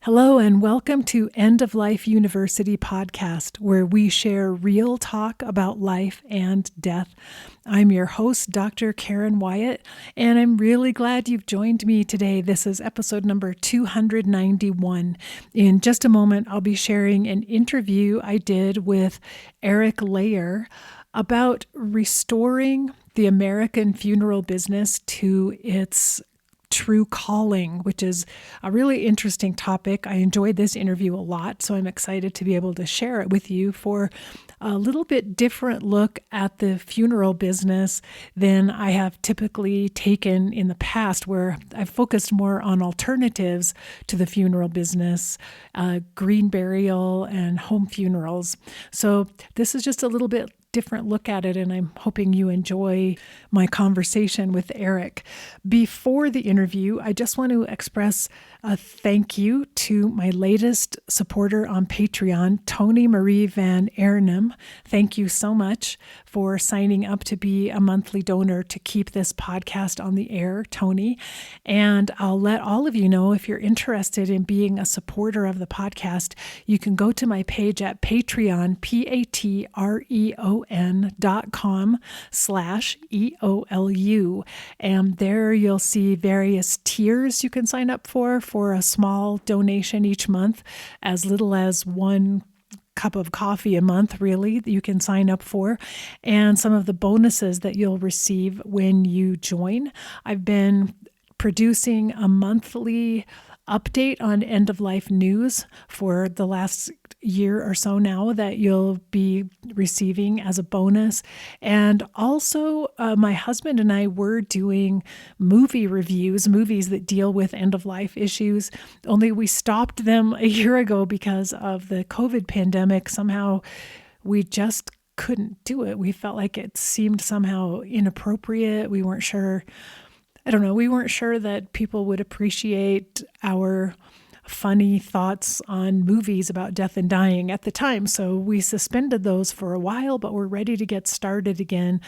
Hello and welcome to End of Life University podcast, where we share real talk about life and death. I'm your host, Dr. Karen Wyatt, and I'm really glad you've joined me today. This is episode number 291. In just a moment, I'll be sharing an interview I did with Eric Layer about restoring the American funeral business to its true calling, which is a really interesting topic. I enjoyed this interview a lot, so I'm excited to be able to share it with you for a little bit different look at the funeral business than I have typically taken in the past, where I've focused more on alternatives to the funeral business, green burial and home funerals. So this is just a little bit different look at it, and I'm hoping you enjoy my conversation with Eric. Before the interview, I just want to express a thank you to my latest supporter on Patreon, Tony Marie Van Arnhem. Thank you so much for signing up to be a monthly donor to keep this podcast on the air, Tony. And I'll let all of you know, if you're interested in being a supporter of the podcast, you can go to my page at Patreon, patreon.com/EOLU. And there you'll see various tiers you can sign up for a small donation each month, as little as one cup of coffee a month, really, that you can sign up for, and some of the bonuses that you'll receive when you join. I've been producing a monthly update on end-of-life news for the last year or so now that you'll be receiving as a bonus. And also, my husband and I were doing movie reviews, movies that deal with end-of-life issues, only we stopped them a year ago because of the COVID pandemic. Somehow we just couldn't do it. We felt like it seemed somehow inappropriate. We weren't sure that people would appreciate our funny thoughts on movies about death and dying at the time. So we suspended those for a while, but we're ready to get started again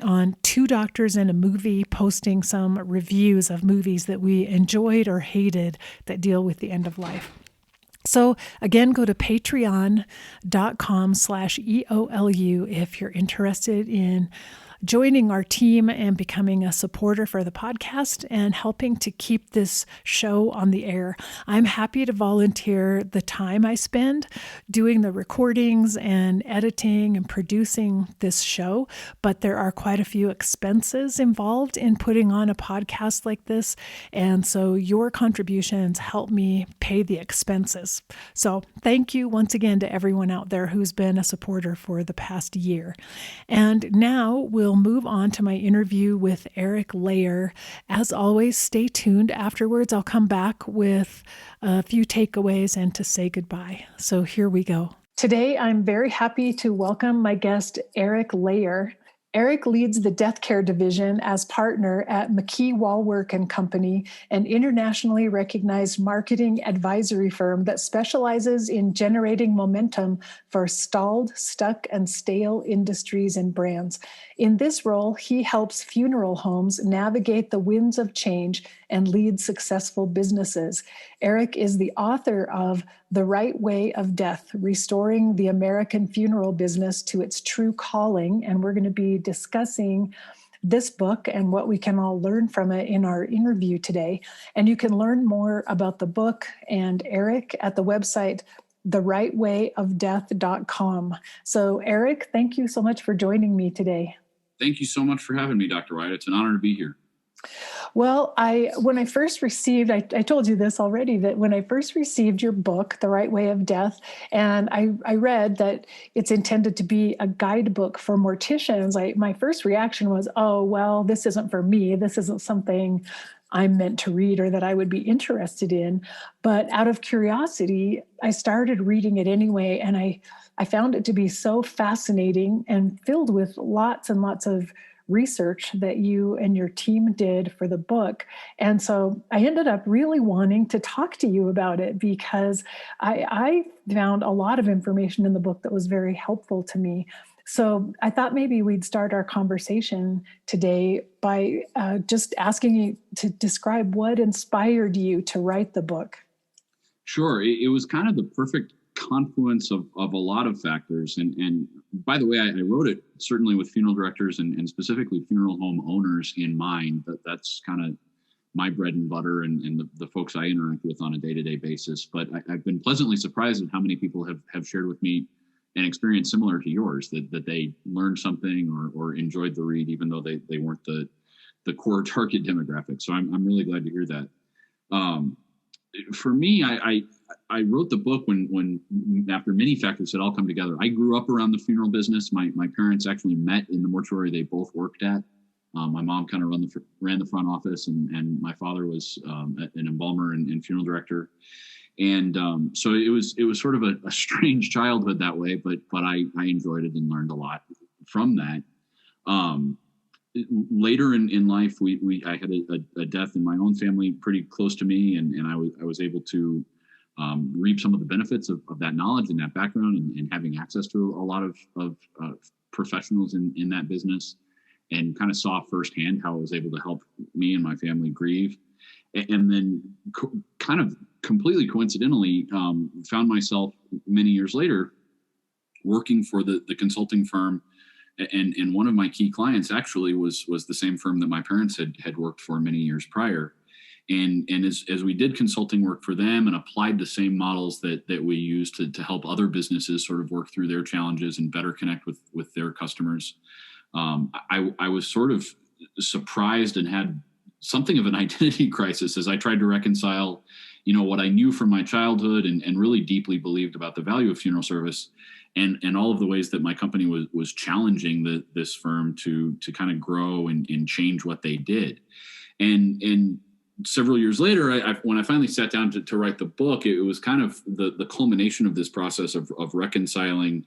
on Two Doctors and a Movie, posting some reviews of movies that we enjoyed or hated that deal with the end of life. So again, go to patreon.com/EOLU if you're interested in joining our team and becoming a supporter for the podcast and helping to keep this show on the air. I'm happy to volunteer the time I spend doing the recordings and editing and producing this show, but there are quite a few expenses involved in putting on a podcast like this, and so your contributions help me pay the expenses. So thank you once again to everyone out there who's been a supporter for the past year. And now we'll move on to my interview with Eric Layer. As always, stay tuned. Afterwards, I'll come back with a few takeaways and to say goodbye. So here we go. Today, I'm very happy to welcome my guest, Eric Layer. Eric leads the death care division as partner at McKee Wallwork and Company, an internationally recognized marketing advisory firm that specializes in generating momentum for stalled, stuck, and stale industries and brands. In this role, he helps funeral homes navigate the winds of change and lead successful businesses. Eric is the author of The Right Way of Death, Restoring the American Funeral Business to Its True Calling. And we're going to be discussing this book and what we can all learn from it in our interview today. And you can learn more about the book and Eric at the website therightwayofdeath.com. So Eric, thank you so much for joining me today. Thank you so much for having me, Dr. Wright. It's an honor to be here. Well, when I first received, I told you this already, that when I first received your book, The Right Way of Death, and I read that it's intended to be a guidebook for morticians, my first reaction was, oh, well, this isn't for me. This isn't something I'm meant to read or that I would be interested in. But out of curiosity, I started reading it anyway, and I found it to be so fascinating and filled with lots and lots of research that you and your team did for the book. And so I ended up really wanting to talk to you about it because I found a lot of information in the book that was very helpful to me. So I thought maybe we'd start our conversation today by just asking you to describe what inspired you to write the book. Sure. It was kind of the perfect confluence of a lot of factors. And by the way, I wrote it certainly with funeral directors and specifically funeral home owners in mind. That's kind of my bread and butter and the folks I interact with on a day-to-day basis. But I've been pleasantly surprised at how many people have shared with me an experience similar to yours, that they learned something or enjoyed the read, even though they weren't the core target demographic. So I'm really glad to hear that. For me, I wrote the book when after many factors had all come together. I grew up around the funeral business. My parents actually met in the mortuary they both worked at. My mom kind of ran the front office, and my father was an embalmer and funeral director. And so it was sort of a strange childhood that way, but I enjoyed it and learned a lot from that. Later in life, I had a death in my own family pretty close to me, and I was able to reap some of the benefits of that knowledge and that background and having access to a lot of professionals in that business, and kind of saw firsthand how it was able to help me and my family grieve. And then kind of completely coincidentally found myself many years later working for the consulting firm. And one of my key clients actually was the same firm that my parents had worked for many years prior. And as we did consulting work for them and applied the same models that we use to help other businesses sort of work through their challenges and better connect with their customers, I was sort of surprised and had something of an identity crisis as I tried to reconcile, what I knew from my childhood and really deeply believed about the value of funeral service, and all of the ways that my company was challenging this firm to kind of grow and change what they did. And several years later, when I finally sat down to write the book, it was kind of the culmination of this process of reconciling,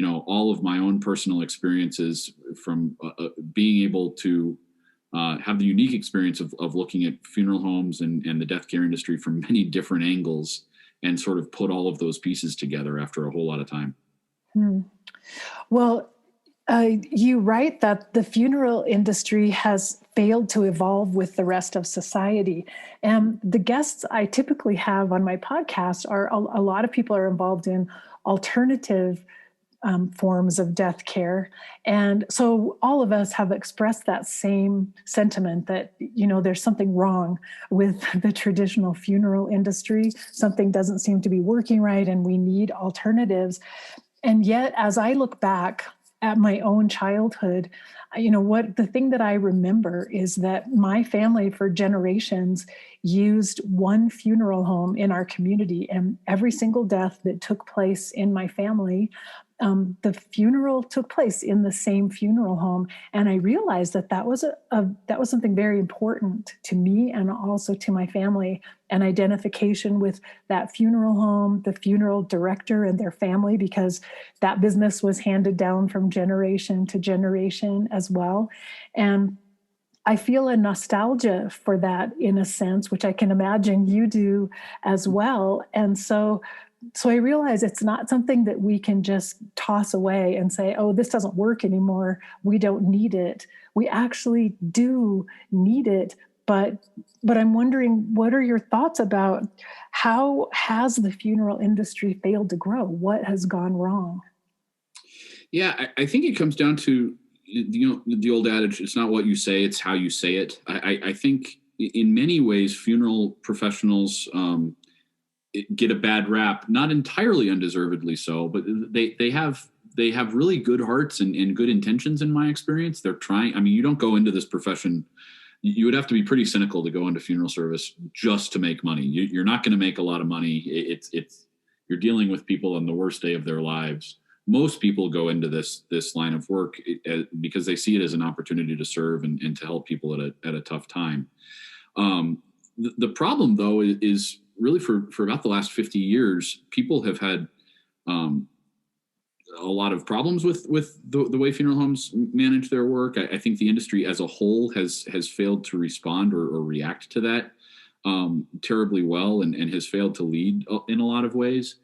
all of my own personal experiences from being able to have the unique experience of looking at funeral homes and the death care industry from many different angles, and sort of put all of those pieces together after a whole lot of time. Well, you write that the funeral industry has failed to evolve with the rest of society. And the guests I typically have on my podcast are a lot of people are involved in alternative forms of death care. And so all of us have expressed that same sentiment that, there's something wrong with the traditional funeral industry. Something doesn't seem to be working right, and we need alternatives. And yet, as I look back at my own childhood, the thing that I remember is that my family for generations used one funeral home in our community, and every single death that took place in my family, the funeral took place in the same funeral home. And I realized that was something very important to me and also to my family, an identification with that funeral home, the funeral director and their family, because that business was handed down from generation to generation as well. And I feel a nostalgia for that in a sense, which I can imagine you do as well. And so I realize it's not something that we can just toss away and say, oh, this doesn't work anymore, we don't need it. We actually do need it. But I'm wondering, what are your thoughts about how has the funeral industry failed to grow? What has gone wrong? Yeah, I think it comes down to, the old adage, it's not what you say, it's how you say it. I think in many ways, funeral professionals get a bad rap, not entirely undeservedly so, but they have really good hearts and good intentions in my experience. They're trying. I mean, you don't go into this profession, you would have to be pretty cynical to go into funeral service just to make money. You're not going to make a lot of money. You're dealing with people on the worst day of their lives. Most people go into this line of work because they see it as an opportunity to serve and to help people at a tough time. The problem, though, is really for about the last 50 years, people have had a lot of problems with the way funeral homes manage their work. I think the industry as a whole has failed to respond or react to that terribly well, and has failed to lead in a lot of ways.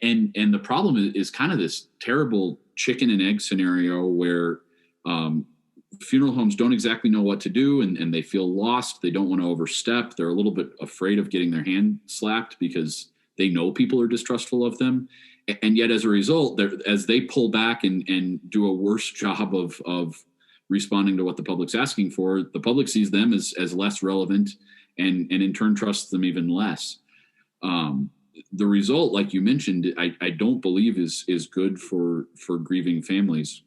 And the problem is kind of this terrible chicken and egg scenario where funeral homes don't exactly know what to do, and they feel lost. They don't want to overstep. They're a little bit afraid of getting their hand slapped because They know people are distrustful of them. And yet as a result, as they pull back and do a worse job of responding to what the public's asking for, the public sees them as less relevant and in turn trusts them even less. The result, like you mentioned, I don't believe is good for grieving families.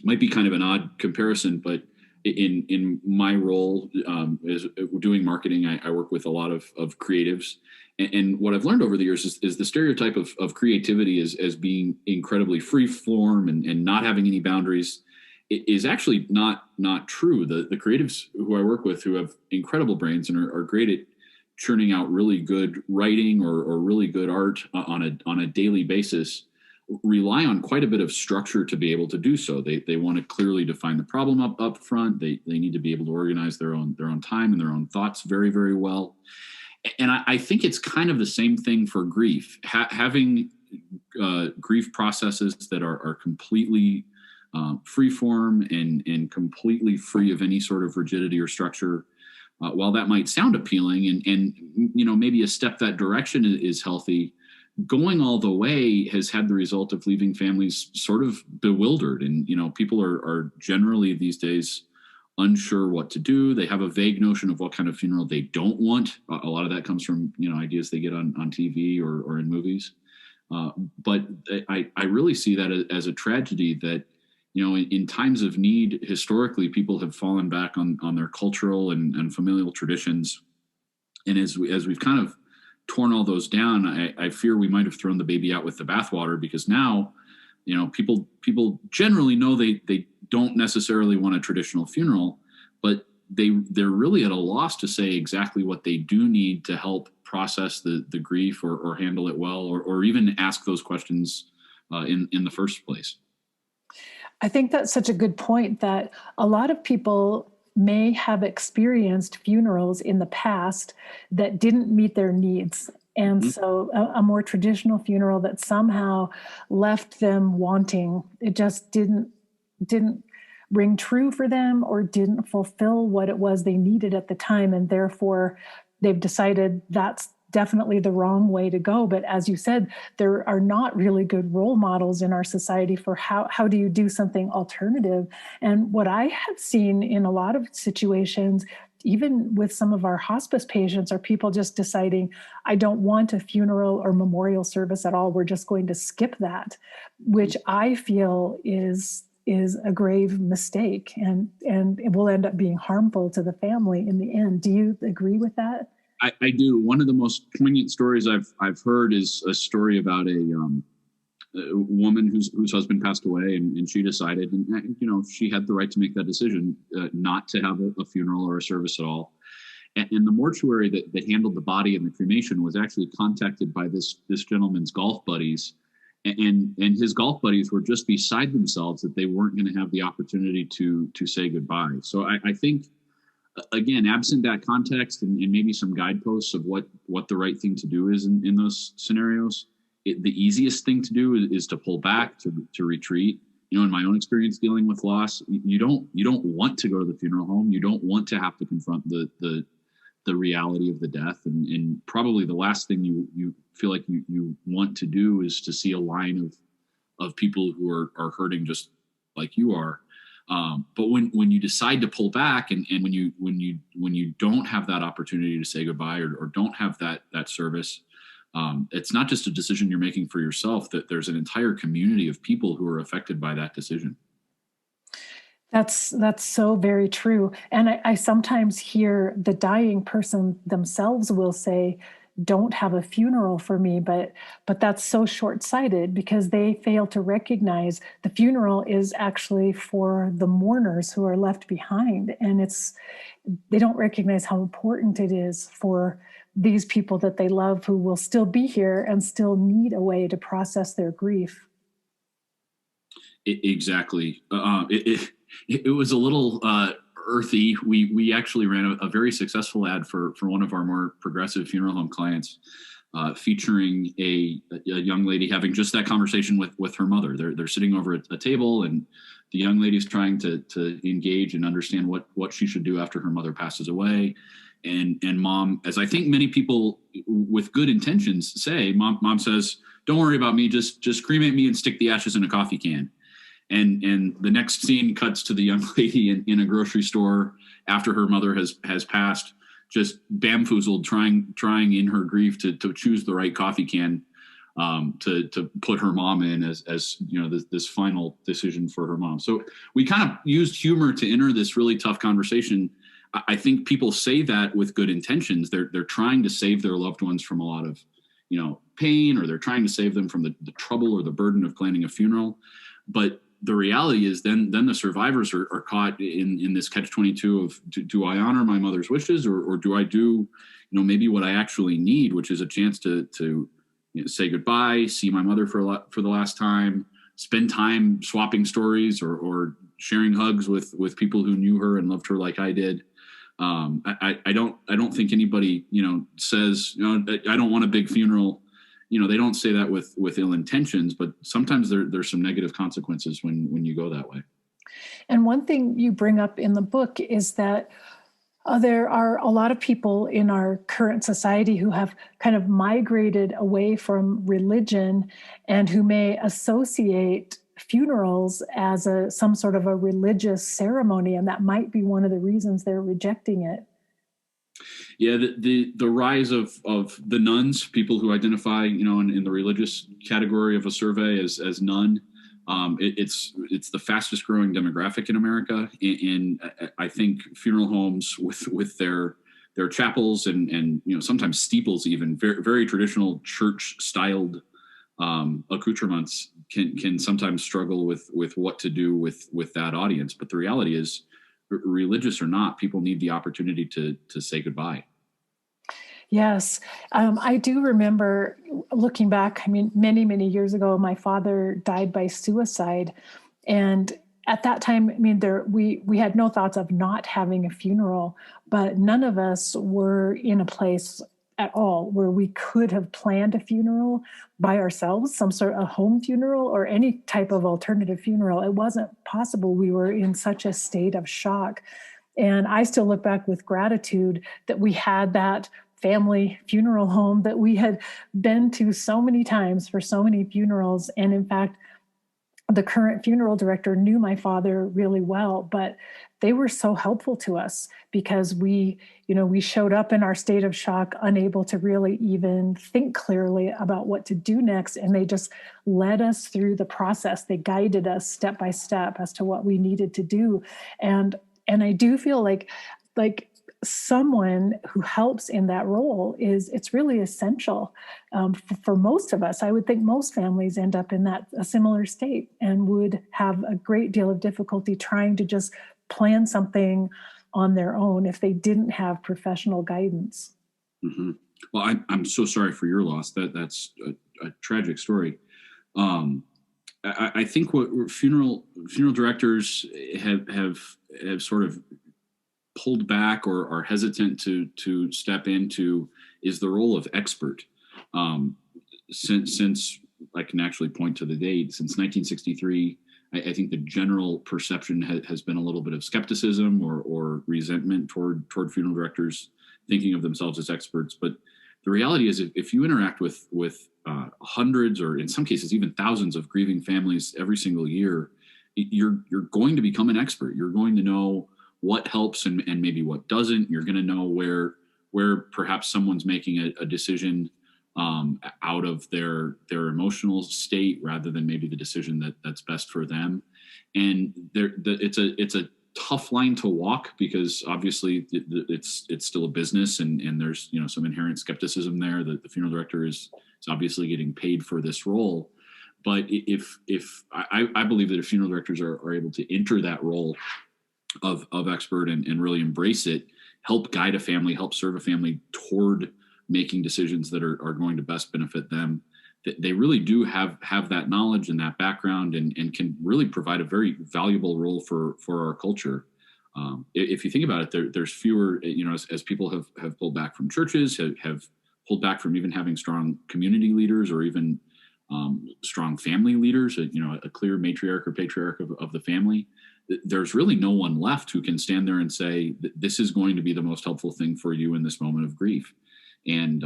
Might be kind of an odd comparison, but in my role as doing marketing, I work with a lot of creatives. And what I've learned over the years is the stereotype of creativity as being incredibly free form and not having any boundaries is actually not true. The creatives who I work with who have incredible brains and are great at churning out really good writing or really good art on a daily basis rely on quite a bit of structure to be able to do so. They want to clearly define the problem up front. They need to be able to organize their own time and their own thoughts very, very well. And I think it's kind of the same thing for grief. Having grief processes that are completely free form and completely free of any sort of rigidity or structure. While that might sound appealing and maybe a step that direction is healthy, going all the way has had the result of leaving families sort of bewildered. And, people are generally these days unsure what to do. They have a vague notion of what kind of funeral they don't want. A lot of that comes from, ideas they get on TV or in movies. But I really see that as a tragedy that, in times of need, historically, people have fallen back on their cultural and familial traditions. And as we've kind of torn all those down, I fear we might have thrown the baby out with the bathwater, because now, people generally know they don't necessarily want a traditional funeral, but they're really at a loss to say exactly what they do need to help process the grief or handle it well, or even ask those questions in the first place. I think that's such a good point, that a lot of people may have experienced funerals in the past that didn't meet their needs. And so a more traditional funeral that somehow left them wanting, it just didn't ring true for them or didn't fulfill what it was they needed at the time. And therefore they've decided that's definitely the wrong way to go. But as you said, there are not really good role models in our society for how do you do something alternative. And what I have seen in a lot of situations, even with some of our hospice patients, are people just deciding, I don't want a funeral or memorial service at all. We're just going to skip that, which I feel is a grave mistake and it will end up being harmful to the family in the end. Do you agree with that? I do. One of the most poignant stories I've heard is a story about a woman whose husband passed away, and she decided, and she had the right to make that decision, not to have a funeral or a service at all. And the mortuary that handled the body and the cremation was actually contacted by this gentleman's golf buddies, and his golf buddies were just beside themselves that they weren't going to have the opportunity to say goodbye. So I think, again, absent that context and maybe some guideposts of what the right thing to do is in those scenarios, the easiest thing to do is to pull back, to retreat. In my own experience dealing with loss, you don't want to go to the funeral home. You don't want to have to confront the reality of the death. And probably the last thing you feel like you want to do is to see a line of people who are hurting just like you are. But when you decide to pull back and when you don't have that opportunity to say goodbye or don't have that service, it's not just a decision you're making for yourself, that there's an entire community of people who are affected by that decision. That's so very true. And I sometimes hear the dying person themselves will say, don't have a funeral for me, but that's so short-sighted, because they fail to recognize the funeral is actually for the mourners who are left behind. And they don't recognize how important it is for these people that they love who will still be here and still need a way to process their grief. Exactly. It was a little earthy. We actually ran a very successful ad for one of our more progressive funeral home clients, featuring a young lady having just that conversation with her mother. They're sitting over at a table, and the young lady's trying to engage and understand what she should do after her mother passes away. and mom, as I think many people with good intentions say, mom says, "Don't worry about me. Just cremate me and stick the ashes in a coffee can." And the next scene cuts to the young lady in a grocery store after her mother has passed, just bamboozled, trying in her grief to choose the right coffee can to put her mom in as this final decision for her mom. So we kind of used humor to enter this really tough conversation. I think people say that with good intentions. They're trying to save their loved ones from a lot of pain, or they're trying to save them from the trouble or the burden of planning a funeral. But the reality is then the survivors are caught in this catch-22 of do I honor my mother's wishes, or do I do maybe what I actually need, which is a chance to say goodbye, see my mother for the last time, spend time swapping stories or sharing hugs with people who knew her and loved her like I did. I don't think anybody says I don't want a big funeral. They don't say that with ill intentions, but sometimes there's some negative consequences when you go that way. And one thing you bring up in the book is that there are a lot of people in our current society who have kind of migrated away from religion and who may associate funerals as some sort of a religious ceremony, and that might be one of the reasons they're rejecting it. Yeah, the rise of the nuns, people who identify in the religious category of a survey as nun. It's the fastest growing demographic in America. And I think funeral homes with their chapels and sometimes steeples, even very, very traditional church styled accoutrements can sometimes struggle with what to do with that audience. But the reality is, religious or not, people need the opportunity to say goodbye. Yes. I do remember looking back, many, many years ago, my father died by suicide. And at that time, we had no thoughts of not having a funeral, but none of us were in a place at all where we could have planned a funeral by ourselves, some sort of home funeral or any type of alternative funeral. It wasn't possible. We were in such a state of shock. And I still look back with gratitude that we had that family funeral home that we had been to so many times for so many funerals. And in fact, the current funeral director knew my father really well, but they were so helpful to us because we showed up in our state of shock, unable to really even think clearly about what to do next. And they just led us through the process. They guided us step by step as to what we needed to do. And I do feel like someone who helps in that role it's really essential for most of us. I would think most families end up in a similar state and would have a great deal of difficulty trying to just plan something on their own if they didn't have professional guidance. Mm-hmm. Well, I'm so sorry for your loss. That's a tragic story. I think what funeral directors have sort of pulled back or are hesitant to step into is the role of expert. Since I can actually point to the date, since 1963, I think the general perception has been a little bit of skepticism or resentment toward funeral directors thinking of themselves as experts. But the reality is, if you interact with hundreds or in some cases even thousands of grieving families every single year, you're going to become an expert. You're going to know what helps and maybe what doesn't. You're going to know where perhaps someone's making a decision out of their emotional state rather than maybe the decision that's best for them. And it's a tough line to walk because obviously it's still a business and there's some inherent skepticism there that the funeral director is obviously getting paid for this role. But if I believe that if funeral directors are able to enter that role of expert and really embrace it, help guide a family, help serve a family toward making decisions that are going to best benefit them, that they really do have that knowledge and that background and can really provide a very valuable role for our culture. If you think about it, there's fewer, as people have pulled back from churches, have pulled back from even having strong community leaders or even strong family leaders, a clear matriarch or patriarch of the family. there's really no one left who can stand there and say this is going to be the most helpful thing for you in this moment of grief. And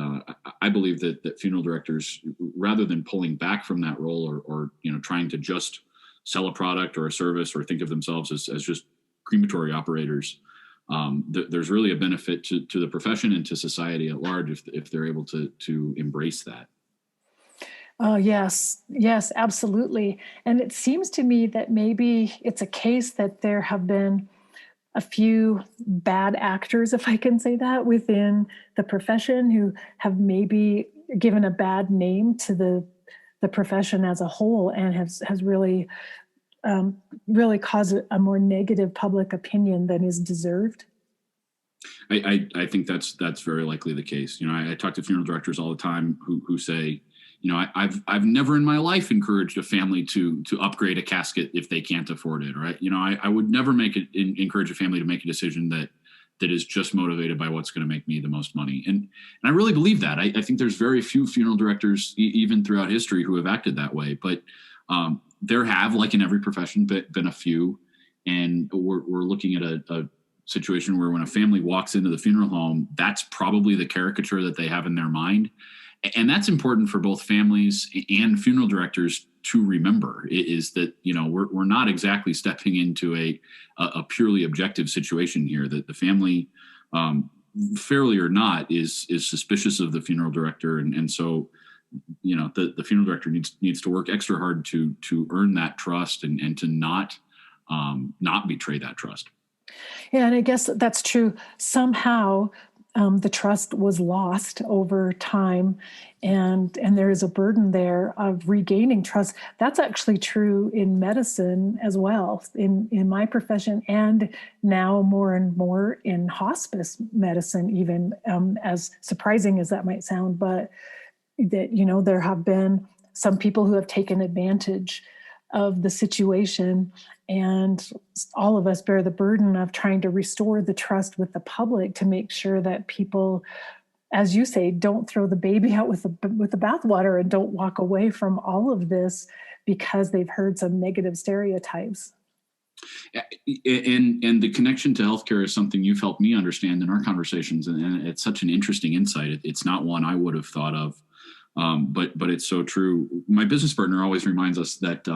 I believe that funeral directors, rather than pulling back from that role or trying to just sell a product or a service or think of themselves as just crematory operators, there's really a benefit to the profession and to society at large if they're able to embrace that. Oh, yes, yes, absolutely. And it seems to me that maybe it's a case that there have been a few bad actors, if I can say that, within the profession who have maybe given a bad name to the profession as a whole and has really really caused a more negative public opinion than is deserved. I think that's very likely the case. I talk to funeral directors all the time who say, I've never in my life encouraged a family to upgrade a casket if they can't afford it. Right. I would never encourage a family to make a decision that is just motivated by what's going to make me the most money. And I really believe that. I think there's very few funeral directors, even throughout history, who have acted that way. But there have, like in every profession, been a few. And we're looking at a situation where when a family walks into the funeral home, that's probably the caricature that they have in their mind. And that's important for both families and funeral directors to remember, is that, we're not exactly stepping into a purely objective situation here, that the family, fairly or not, is suspicious of the funeral director. And so, the funeral director needs to work extra hard to earn that trust and to not betray that trust. Yeah, and I guess that's true. Somehow, the trust was lost over time, and there is a burden there of regaining trust. That's actually true in medicine as well, in my profession, and now more and more in hospice medicine. Even as surprising as that might sound, but that there have been some people who have taken advantage of the situation, and all of us bear the burden of trying to restore the trust with the public to make sure that people, as you say, don't throw the baby out with the bathwater and don't walk away from all of this because they've heard some negative stereotypes. And the connection to healthcare is something you've helped me understand in our conversations, and it's such an interesting insight. It's not one I would have thought of. But it's so true. My business partner always reminds us that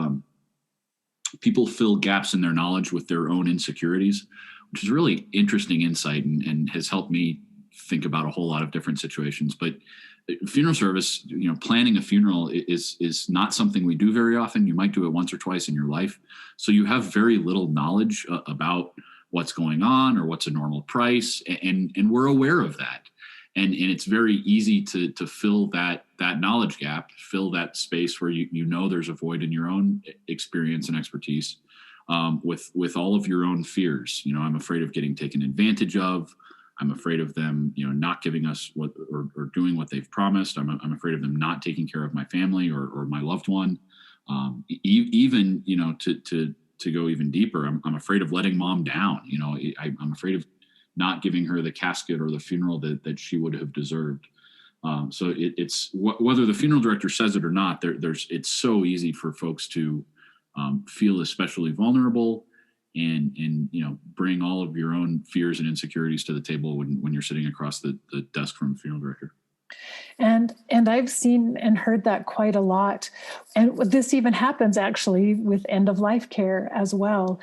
people fill gaps in their knowledge with their own insecurities, which is a really interesting insight and has helped me think about a whole lot of different situations. But funeral service, planning a funeral is not something we do very often. You might do it once or twice in your life. So you have very little knowledge about what's going on or what's a normal price. And we're aware of that. And it's very easy to fill that knowledge gap, fill that space where there's a void in your own experience and expertise, with all of your own fears. I'm afraid of getting taken advantage of. I'm afraid of them, not giving us what or doing what they've promised. I'm afraid of them not taking care of my family or my loved one. Even to go even deeper, I'm afraid of letting mom down. I'm afraid of not giving her the casket or the funeral that she would have deserved. So it's whether the funeral director says it or not, it's so easy for folks to feel especially vulnerable and bring all of your own fears and insecurities to the table when you're sitting across the desk from a funeral director. And I've seen and heard that quite a lot. And this even happens actually with end of life care as well.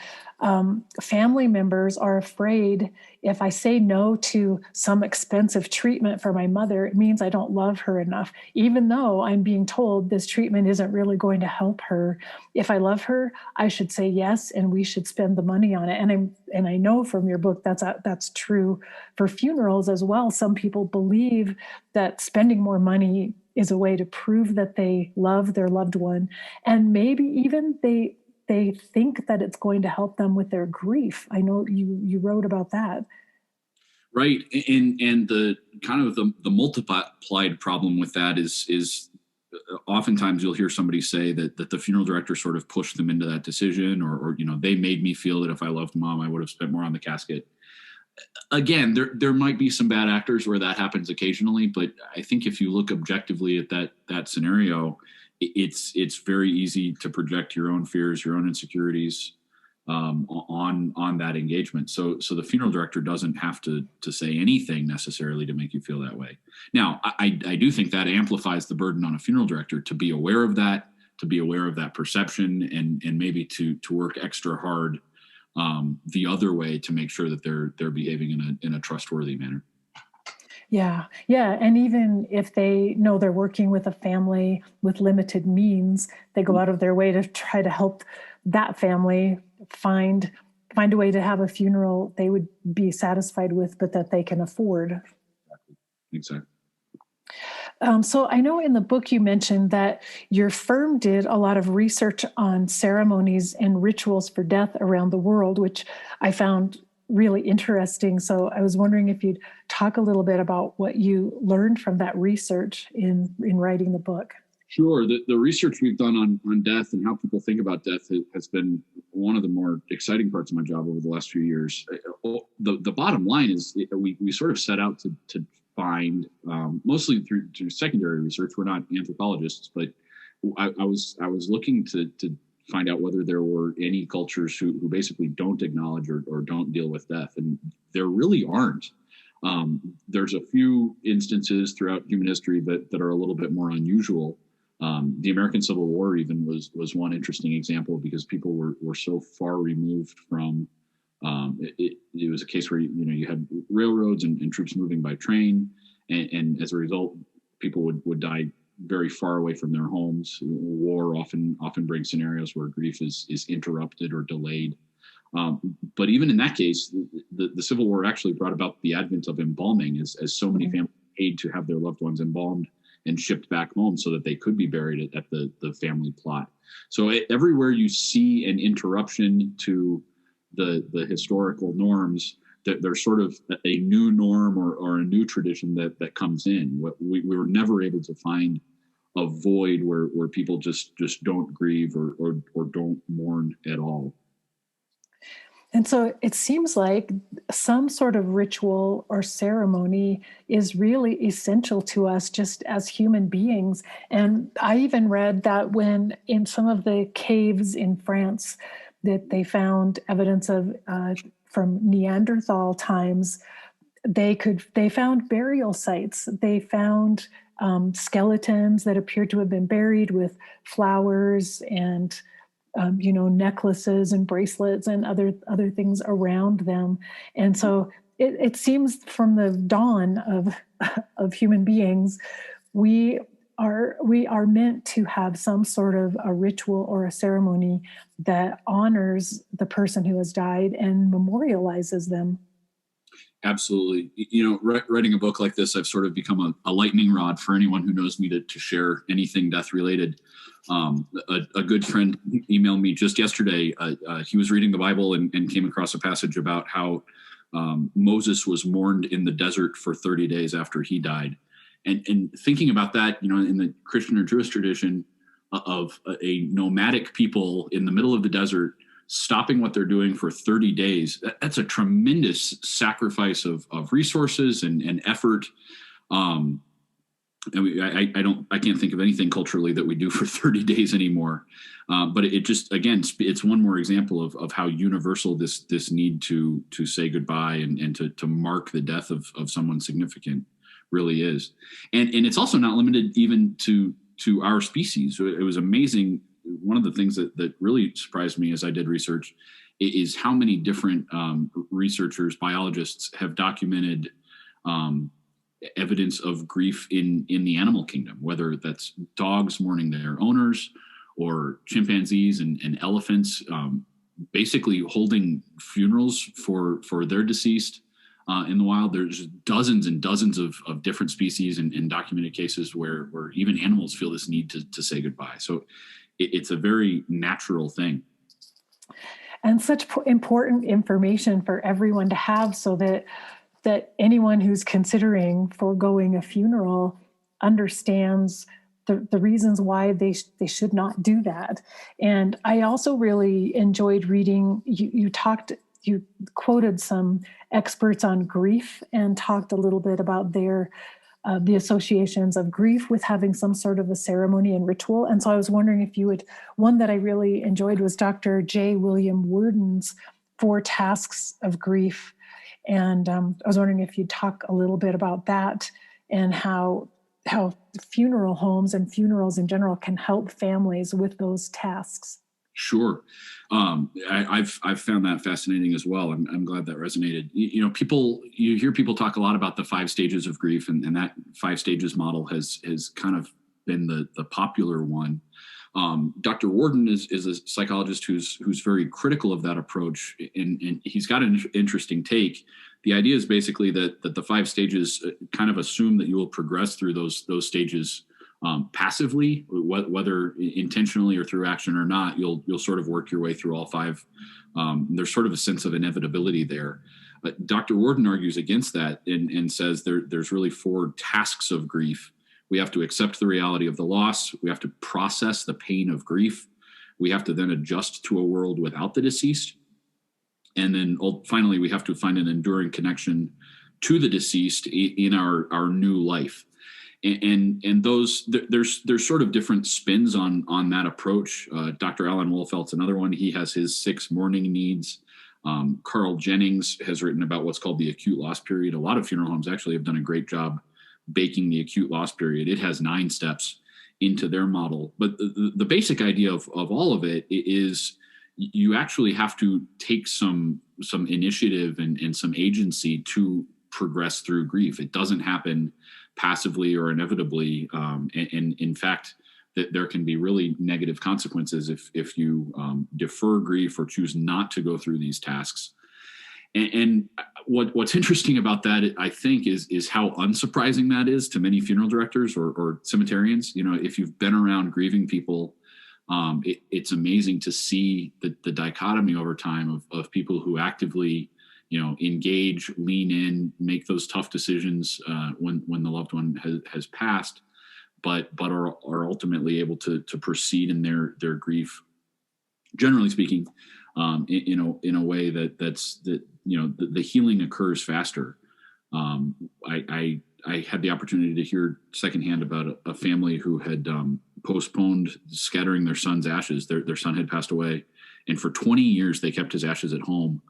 Family members are afraid if I say no to some expensive treatment for my mother, it means I don't love her enough, even though I'm being told this treatment isn't really going to help her. If I love her, I should say yes, and we should spend the money on it. And I know from your book that's true for funerals as well. Some people believe that spending more money is a way to prove that they love their loved one, and maybe even they think that it's going to help them with their grief. I know you wrote about that. Right. And the kind of the multiplied problem with that is oftentimes you'll hear somebody say that the funeral director sort of pushed them into that decision, or they made me feel that if I loved mom, I would have spent more on the casket. Again, there might be some bad actors where that happens occasionally, but I think if you look objectively at that scenario, it's very easy to project your own fears, your own insecurities, on that engagement. So the funeral director doesn't have to say anything necessarily to make you feel that way. Now, I do think that amplifies the burden on a funeral director to be aware of that, perception, and maybe to work extra hard the other way to make sure that they're behaving in a trustworthy manner. Yeah, yeah. And even if they know they're working with a family with limited means, they go out of their way to try to help that family find find a way to have a funeral they would be satisfied with, but that they can afford. Exactly. So I know in the book you mentioned that your firm did a lot of research on ceremonies and rituals for death around the world, which I found really interesting. So I was wondering if you'd talk a little bit about what you learned from that research in writing the book. Sure. The research we've done on death and how people think about death has been one of the more exciting parts of my job over the last few years. The bottom line is we sort of set out to find, mostly through secondary research. We're not anthropologists, but I was looking to find out whether there were any cultures who basically don't acknowledge or don't deal with death. And there really aren't. There's a few instances throughout human history that are a little bit more unusual. The American Civil War even was one interesting example because people were so far removed from it was a case where you had railroads and troops moving by train, and as a result, people would die very far away from their homes. War often brings scenarios where grief is interrupted or delayed. But even in that case, the Civil War actually brought about the advent of embalming, as so many families paid to have their loved ones embalmed and shipped back home so that they could be buried at the family plot. So everywhere you see an interruption to the historical norms, that there's sort of a new norm or a new tradition that comes in. We were never able to find a void where people just don't grieve or don't mourn at all. And so it seems like some sort of ritual or ceremony is really essential to us just as human beings. And I even read that when in some of the caves in France that they found evidence of from Neanderthal times, they found burial sites. They found skeletons that appeared to have been buried with flowers and necklaces and bracelets and other things around them. And so it seems from the dawn of human beings, we are meant to have some sort of a ritual or a ceremony that honors the person who has died and memorializes them. Absolutely. Writing a book like this, I've sort of become a lightning rod for anyone who knows me to share anything death related. A good friend emailed me just yesterday. He was reading the Bible and came across a passage about how Moses was mourned in the desert for 30 days after he died. And thinking about that, in the Christian or Jewish tradition of a nomadic people in the middle of the desert, stopping what they're doing for 30 days, that's a tremendous sacrifice of resources and effort. And I can't think of anything culturally that we do for 30 days anymore. But it just, again, it's one more example of how universal this need to say goodbye and to mark the death of someone significant really is. And it's also not limited even to our species. It was amazing. One of the things that really surprised me as I did research is how many different researchers, biologists have documented evidence of grief in the animal kingdom, whether that's dogs mourning their owners or chimpanzees and elephants, basically holding funerals for their deceased in the wild. There's dozens and dozens of different species and documented cases where even animals feel this need to say goodbye. So it's a very natural thing. And such important information for everyone to have so that anyone who's considering foregoing a funeral understands the reasons why they should not do that. And I also really enjoyed reading, you quoted some experts on grief and talked a little bit about their the associations of grief with having some sort of a ceremony and ritual. And so I was wondering if you would, one that I really enjoyed was Dr. J. William Worden's 4 Tasks of Grief. And I was wondering if you'd talk a little bit about that and how funeral homes and funerals in general can help families with those tasks. Sure. I've found that fascinating as well. I'm glad that resonated. You hear people talk a lot about the 5 stages of grief, and that 5 stages model has kind of been the popular one. Dr. Worden is a psychologist who's very critical of that approach, and he's got an interesting take. The idea is basically that the 5 stages kind of assume that you will progress through those stages passively, whether intentionally or through action or not. You'll sort of work your way through all 5. There's sort of a sense of inevitability there. But Dr. Worden argues against that and says there's really 4 tasks of grief. We have to accept the reality of the loss. We have to process the pain of grief. We have to then adjust to a world without the deceased. And then finally, we have to find an enduring connection to the deceased in our new life. And those there's sort of different spins on that approach. Dr. Alan Wolfelt's another one. He has his 6 mourning needs. Carl Jennings has written about what's called the acute loss period. A lot of funeral homes actually have done a great job baking the acute loss period. It has 9 steps into their model. But the basic idea of all of it is you actually have to take some initiative and some agency to progress through grief. It doesn't happen passively or inevitably. And in fact, that there can be really negative consequences if you defer grief or choose not to go through these tasks. And what's interesting about that, I think, is how unsurprising that is to many funeral directors or cemeterians. If you've been around grieving people, it's amazing to see the dichotomy over time of people who actively, engage, lean in, make those tough decisions when the loved one has passed, but are ultimately able to proceed in their grief, generally speaking, in a way that the healing occurs faster. I had the opportunity to hear secondhand about a family who had postponed scattering their son's ashes. Their son had passed away, and for 20 years they kept his ashes at home.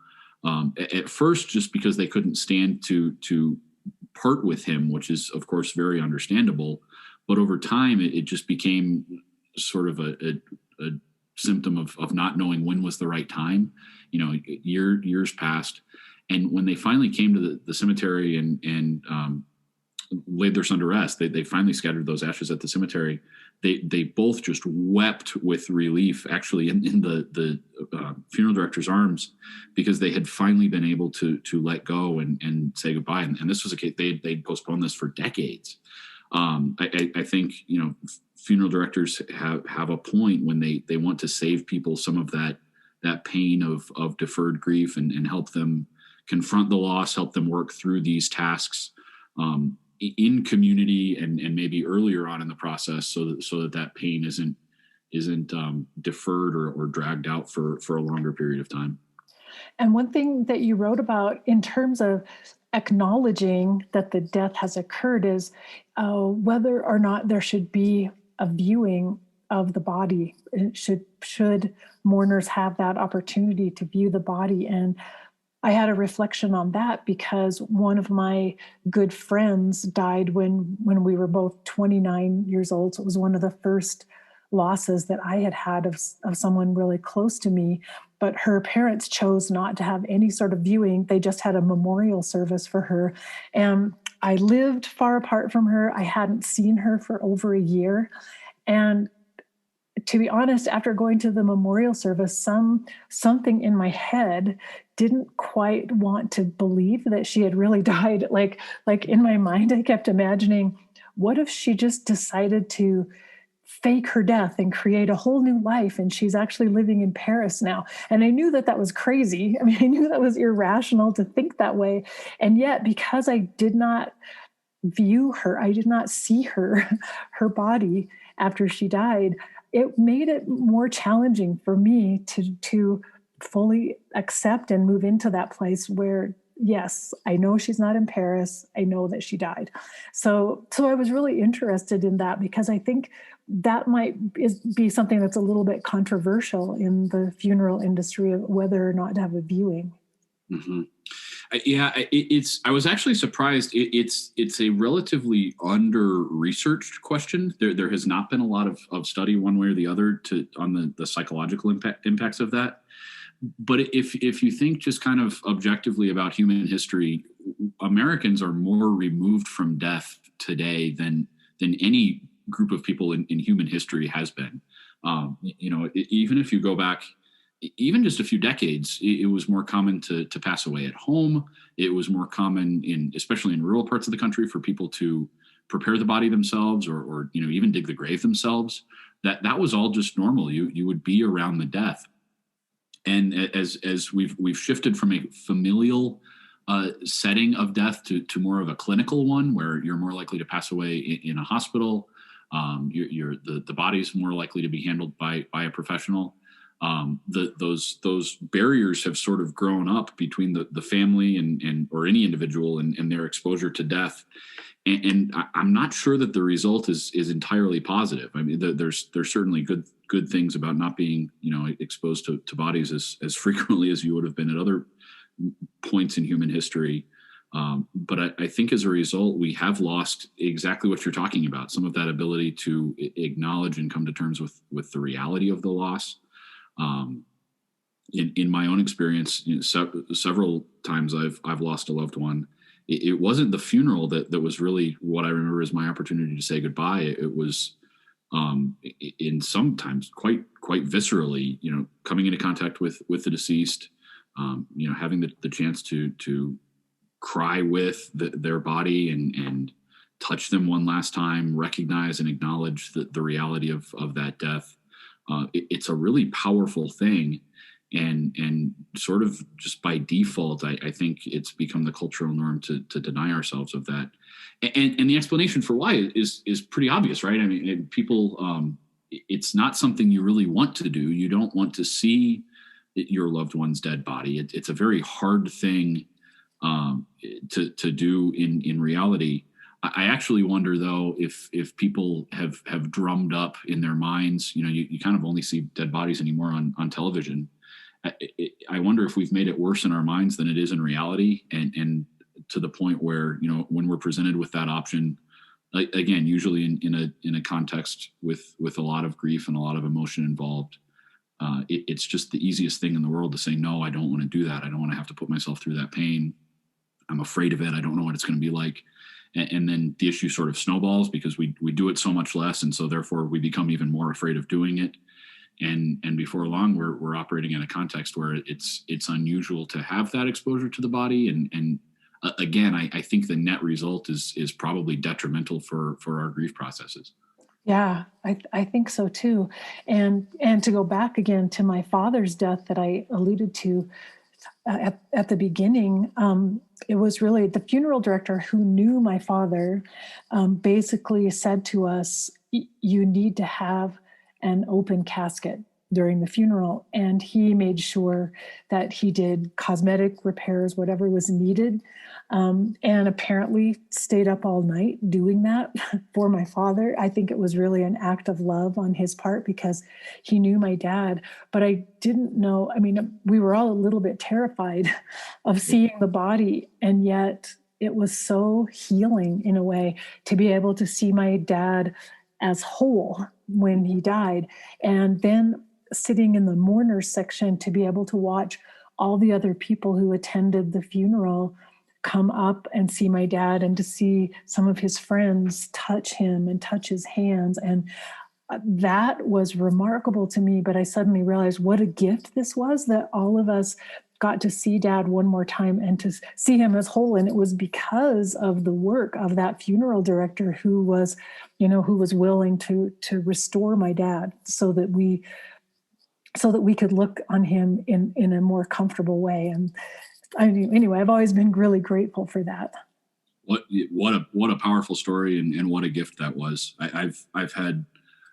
At first, just because they couldn't stand to part with him, which is of course very understandable. But over time, it just became sort of a symptom of not knowing when was the right time. Years passed, and when they finally came to the cemetery and laid their son to rest, they finally scattered those ashes at the cemetery. They both just wept with relief, actually, in the funeral director's arms, because they had finally been able to let go and say goodbye. And this was a case they'd postponed this for decades. I think funeral directors have a point when they want to save people some of that pain of deferred grief and help them confront the loss, help them work through these tasks in community and maybe earlier on in the process, so that pain isn't deferred or dragged out for a longer period of time. And one thing that you wrote about in terms of acknowledging that the death has occurred is whether or not there should be a viewing of the body. Should mourners have that opportunity to view the body? And I had a reflection on that because one of my good friends died when we were both 29 years old. So it was one of the first losses that I had of someone really close to me. But her parents chose not to have any sort of viewing. They just had a memorial service for her. And I lived far apart from her. I hadn't seen her for over a year. And to be honest, after going to the memorial service, something in my head didn't quite want to believe that she had really died. Like in my mind, I kept imagining, what if she just decided to fake her death and create a whole new life, and she's actually living in Paris now? And I knew that was crazy. I mean, I knew that was irrational to think that way. And yet, because I did not view her, I did not see her body after she died, it made it more challenging for me to fully accept and move into that place where yes, I know she's not in Paris. I know that she died. So I was really interested in that because I think that be something that's a little bit controversial in the funeral industry of whether or not to have a viewing. Hmm. Yeah, it's. I was actually surprised. It's a relatively under researched question. There has not been a lot of study one way or the other on the psychological impacts of that. But if you think just kind of objectively about human history, Americans are more removed from death today than any group of people in human history has been. Even if you go back, even just a few decades, it was more common to pass away at home. It was more common especially in rural parts of the country, for people to prepare the body themselves, or even dig the grave themselves. That was all just normal. You would be around the death. And as we've shifted from a familial setting of death to more of a clinical one, where you're more likely to pass away in a hospital, the body's more likely to be handled by a professional. Those barriers have sort of grown up between the family and or any individual and their exposure to death. And I'm not sure that the result is entirely positive. I mean, there's certainly good things about not being exposed to bodies as frequently as you would have been at other points in human history. But I think as a result, we have lost exactly what you're talking about. Some of that ability to acknowledge and come to terms with the reality of the loss. In my own experience, several times I've lost a loved one. It wasn't the funeral that was really what I remember as my opportunity to say goodbye. It was in sometimes quite viscerally, coming into contact with the deceased, having the chance to cry with their body and touch them one last time, recognize and acknowledge the reality of that death. It's a really powerful thing. And sort of just by default, I think it's become the cultural norm to deny ourselves of that. And the explanation for why is pretty obvious, right? I mean, people, it's not something you really want to do. You don't want to see your loved one's dead body. It's a very hard thing to do in reality. I actually wonder, though, if people have drummed up in their minds, you kind of only see dead bodies anymore on television. I wonder if we've made it worse in our minds than it is in reality, and to the point where when we're presented with that option, again, usually in a context with a lot of grief and a lot of emotion involved, it's just the easiest thing in the world to say, no, I don't want to do that. I don't want to have to put myself through that pain. I'm afraid of it. I don't know what it's going to be like. And then the issue sort of snowballs because we do it so much less, and so therefore we become even more afraid of doing it. And before long, we're operating in a context where it's unusual to have that exposure to the body. And again, I think the net result is probably detrimental for our grief processes. Yeah, I think so too. And to go back again to my father's death that I alluded to at the beginning, it was really the funeral director who knew my father basically said to us, you need to have an open casket during the funeral. And he made sure that he did cosmetic repairs, whatever was needed. And apparently stayed up all night doing that for my father. I think it was really an act of love on his part because he knew my dad. But I didn't know, I mean, we were all a little bit terrified of seeing the body. And yet it was so healing in a way to be able to see my dad as whole when he died. And then sitting in the mourners section to be able to watch all the other people who attended the funeral come up and see my dad, and to see some of his friends touch him and touch his hands. And that was remarkable to me. But I suddenly realized what a gift this was, that all of us got to see dad one more time and to see him as whole. And it was because of the work of that funeral director who was willing to restore my dad so that we could look on him in a more comfortable way. And anyway, I've always been really grateful for that. What a powerful story, and what a gift that was. I've had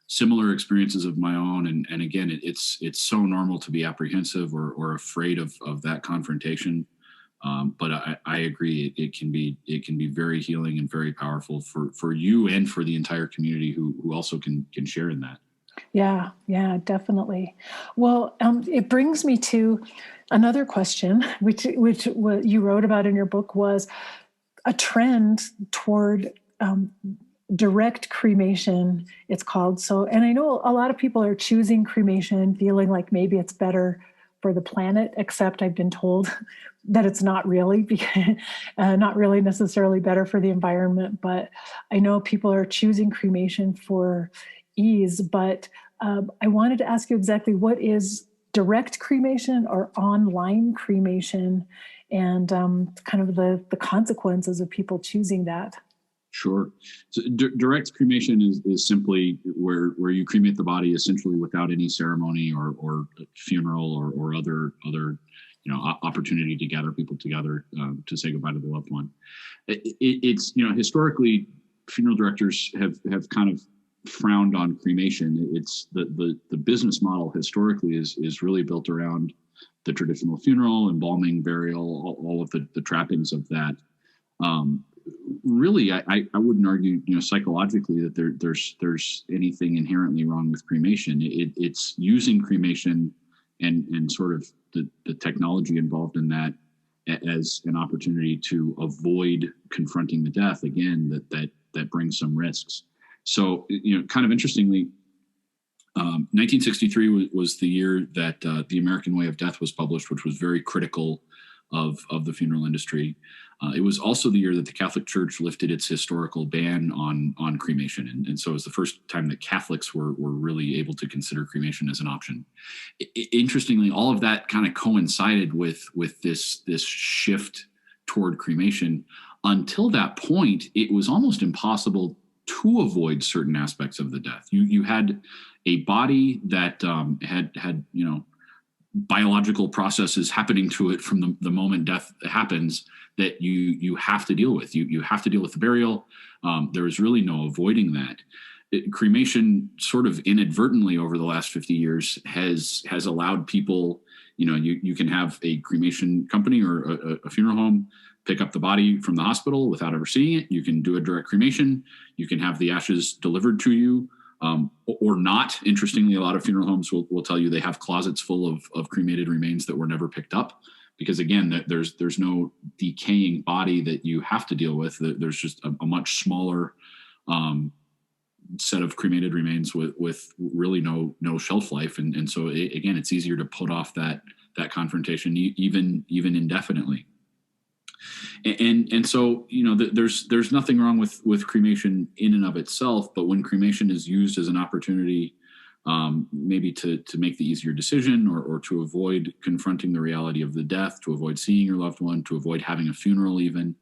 similar experiences of my own, and again, it's so normal to be apprehensive or afraid of that confrontation. But I agree. It can be very healing and very powerful for you and for the entire community who also can share in that. Yeah, yeah, definitely. Well, it brings me to another question, which what you wrote about in your book was a trend toward direct cremation, it's called. So, and I know a lot of people are choosing cremation, feeling like maybe it's better for the planet, except I've been told that it's not really, because, not really necessarily better for the environment. But I know people are choosing cremation for ease. But I wanted to ask you exactly what is direct cremation or online cremation, and kind of the consequences of people choosing that. Sure. So direct cremation is simply where you cremate the body essentially without any ceremony or funeral or other opportunity to gather people together to say goodbye to the loved one. It's historically funeral directors have kind of frowned on cremation. It's the business model historically is really built around the traditional funeral, embalming, burial, all of the trappings of that. Um, Really, I wouldn't argue, psychologically that there's anything inherently wrong with cremation. It's using cremation and sort of the technology involved in that as an opportunity to avoid confronting the death again. That brings some risks. So, kind of interestingly, 1963 was the year that The American Way of Death was published, which was very critical of the funeral industry. It was also the year that the Catholic Church lifted its historical ban on cremation, and so it was the first time that Catholics were really able to consider cremation as an option. Interestingly, all of that kind of coincided with this shift toward cremation. Until that point, it was almost impossible to avoid certain aspects of the death. You had a body that had biological processes happening to it from the moment death happens that you have to deal with. You have to deal with the burial. There is really no avoiding that. Cremation sort of inadvertently over the last 50 years has allowed people, you can have a cremation company or a funeral home pick up the body from the hospital without ever seeing it. You can do a direct cremation. You can have the ashes delivered to you. Or not. Interestingly, a lot of funeral homes will tell you they have closets full of cremated remains that were never picked up, because again, there's no decaying body that you have to deal with. There's just a much smaller set of cremated remains with really no shelf life, and so again, it's easier to put off that confrontation even indefinitely. And so there's nothing wrong with cremation in and of itself, but when cremation is used as an opportunity, maybe to make the easier decision or to avoid confronting the reality of the death, to avoid seeing your loved one, to avoid having a funeral even,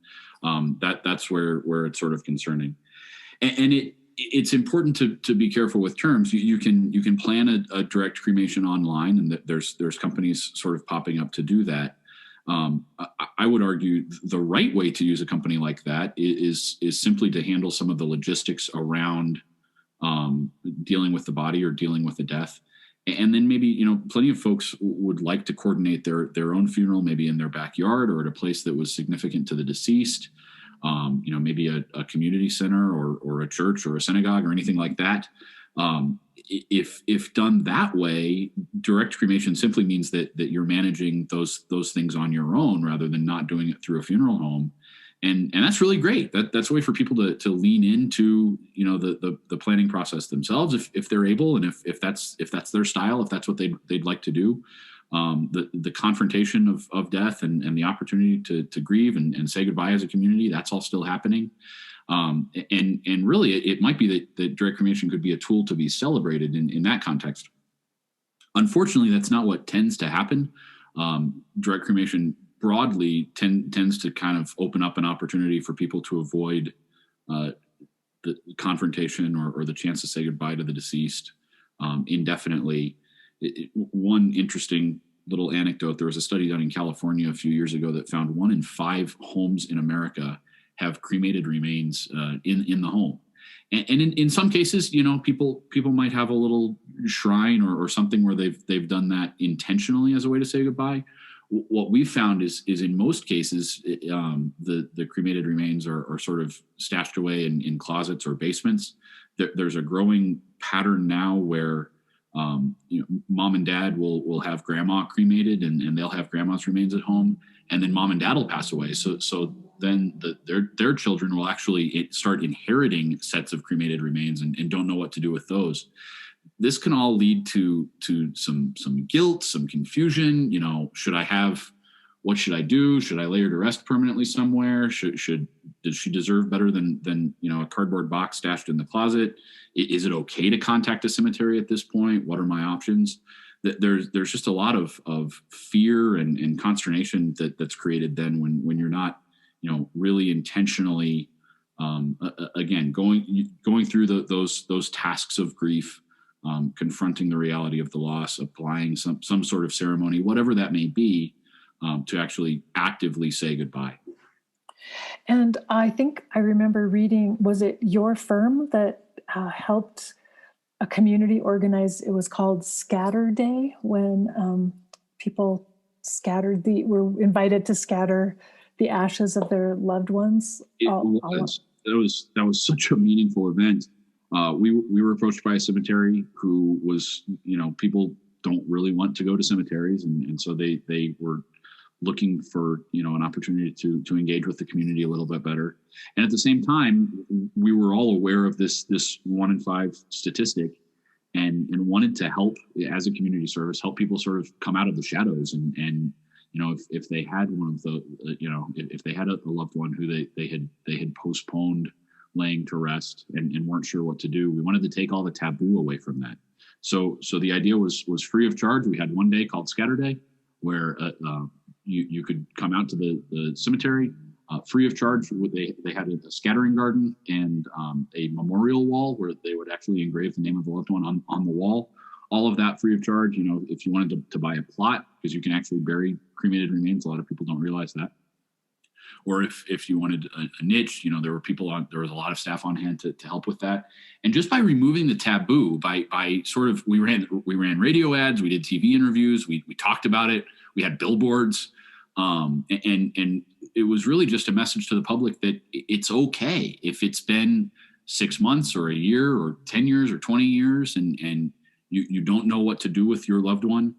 that's where it's sort of concerning. And it's important to be careful with terms. You can plan a direct cremation online, and there's companies sort of popping up to do that. I would argue the right way to use a company like that is simply to handle some of the logistics around dealing with the body or dealing with the death. And then maybe, plenty of folks would like to coordinate their own funeral, maybe in their backyard or at a place that was significant to the deceased. Maybe a community center or a church or a synagogue or anything like that. If done that way, direct cremation simply means that you're managing those things on your own rather than not doing it through a funeral home, and that's really great. That's a way for people to lean into the planning process themselves if they're able, and if that's their style, if that's what they'd like to do. The confrontation of death and the opportunity to grieve and say goodbye as a community, that's all still happening. And really, it might be that direct cremation could be a tool to be celebrated in that context. Unfortunately, that's not what tends to happen. Direct cremation broadly tends to kind of open up an opportunity for people to avoid the confrontation or the chance to say goodbye to the deceased indefinitely. One interesting little anecdote: there was a study done in California a few years ago that found 1 in 5 homes in America have cremated remains in the home. And in some cases, people might have a little shrine or something where they've done that intentionally as a way to say goodbye. What we've found is in most cases, the cremated remains are sort of stashed away in closets or basements. There's a growing pattern now where mom and dad will have grandma cremated, and they'll have grandma's remains at home, and then mom and dad will pass away. So then their children will actually start inheriting sets of cremated remains and don't know what to do with those. This can all lead to some guilt, some confusion. What should I do? Should I lay her to rest permanently somewhere? Does she deserve better than a cardboard box stashed in the closet? Is it okay to contact a cemetery at this point? What are my options? There's just a lot of fear and consternation that's created then when you're not really intentionally again going through those tasks of grief. Confronting the reality of the loss, applying some sort of ceremony, whatever that may be, to actually actively say goodbye. And I think I remember reading, was it your firm that helped a community organize? It was called Scatter Day, when people were invited to scatter the ashes of their loved ones. That was such a meaningful event. We were approached by a cemetery who was, people don't really want to go to cemeteries. And so they were looking for, an opportunity to engage with the community a little bit better. And at the same time, we were all aware of this 1 in 5 statistic and wanted to help as a community service, help people sort of come out of the shadows. And if they had one of the, if they had a loved one who they had postponed laying to rest and weren't sure what to do, we wanted to take all the taboo away from that. So the idea was free of charge. We had one day called Scatter Day, where you could come out to the cemetery free of charge. They had a scattering garden and a memorial wall where they would actually engrave the name of the loved one on the wall. All of that free of charge. If you wanted to buy a plot, because you can actually bury cremated remains, a lot of people don't realize that. Or if you wanted a niche, there was a lot of staff on hand to help with that. And just by removing the taboo, by sort of, we ran radio ads, we did TV interviews, we talked about it, we had billboards, and it was really just a message to the public that it's okay if it's been 6 months or a year or 10 years or 20 years and you don't know what to do with your loved one.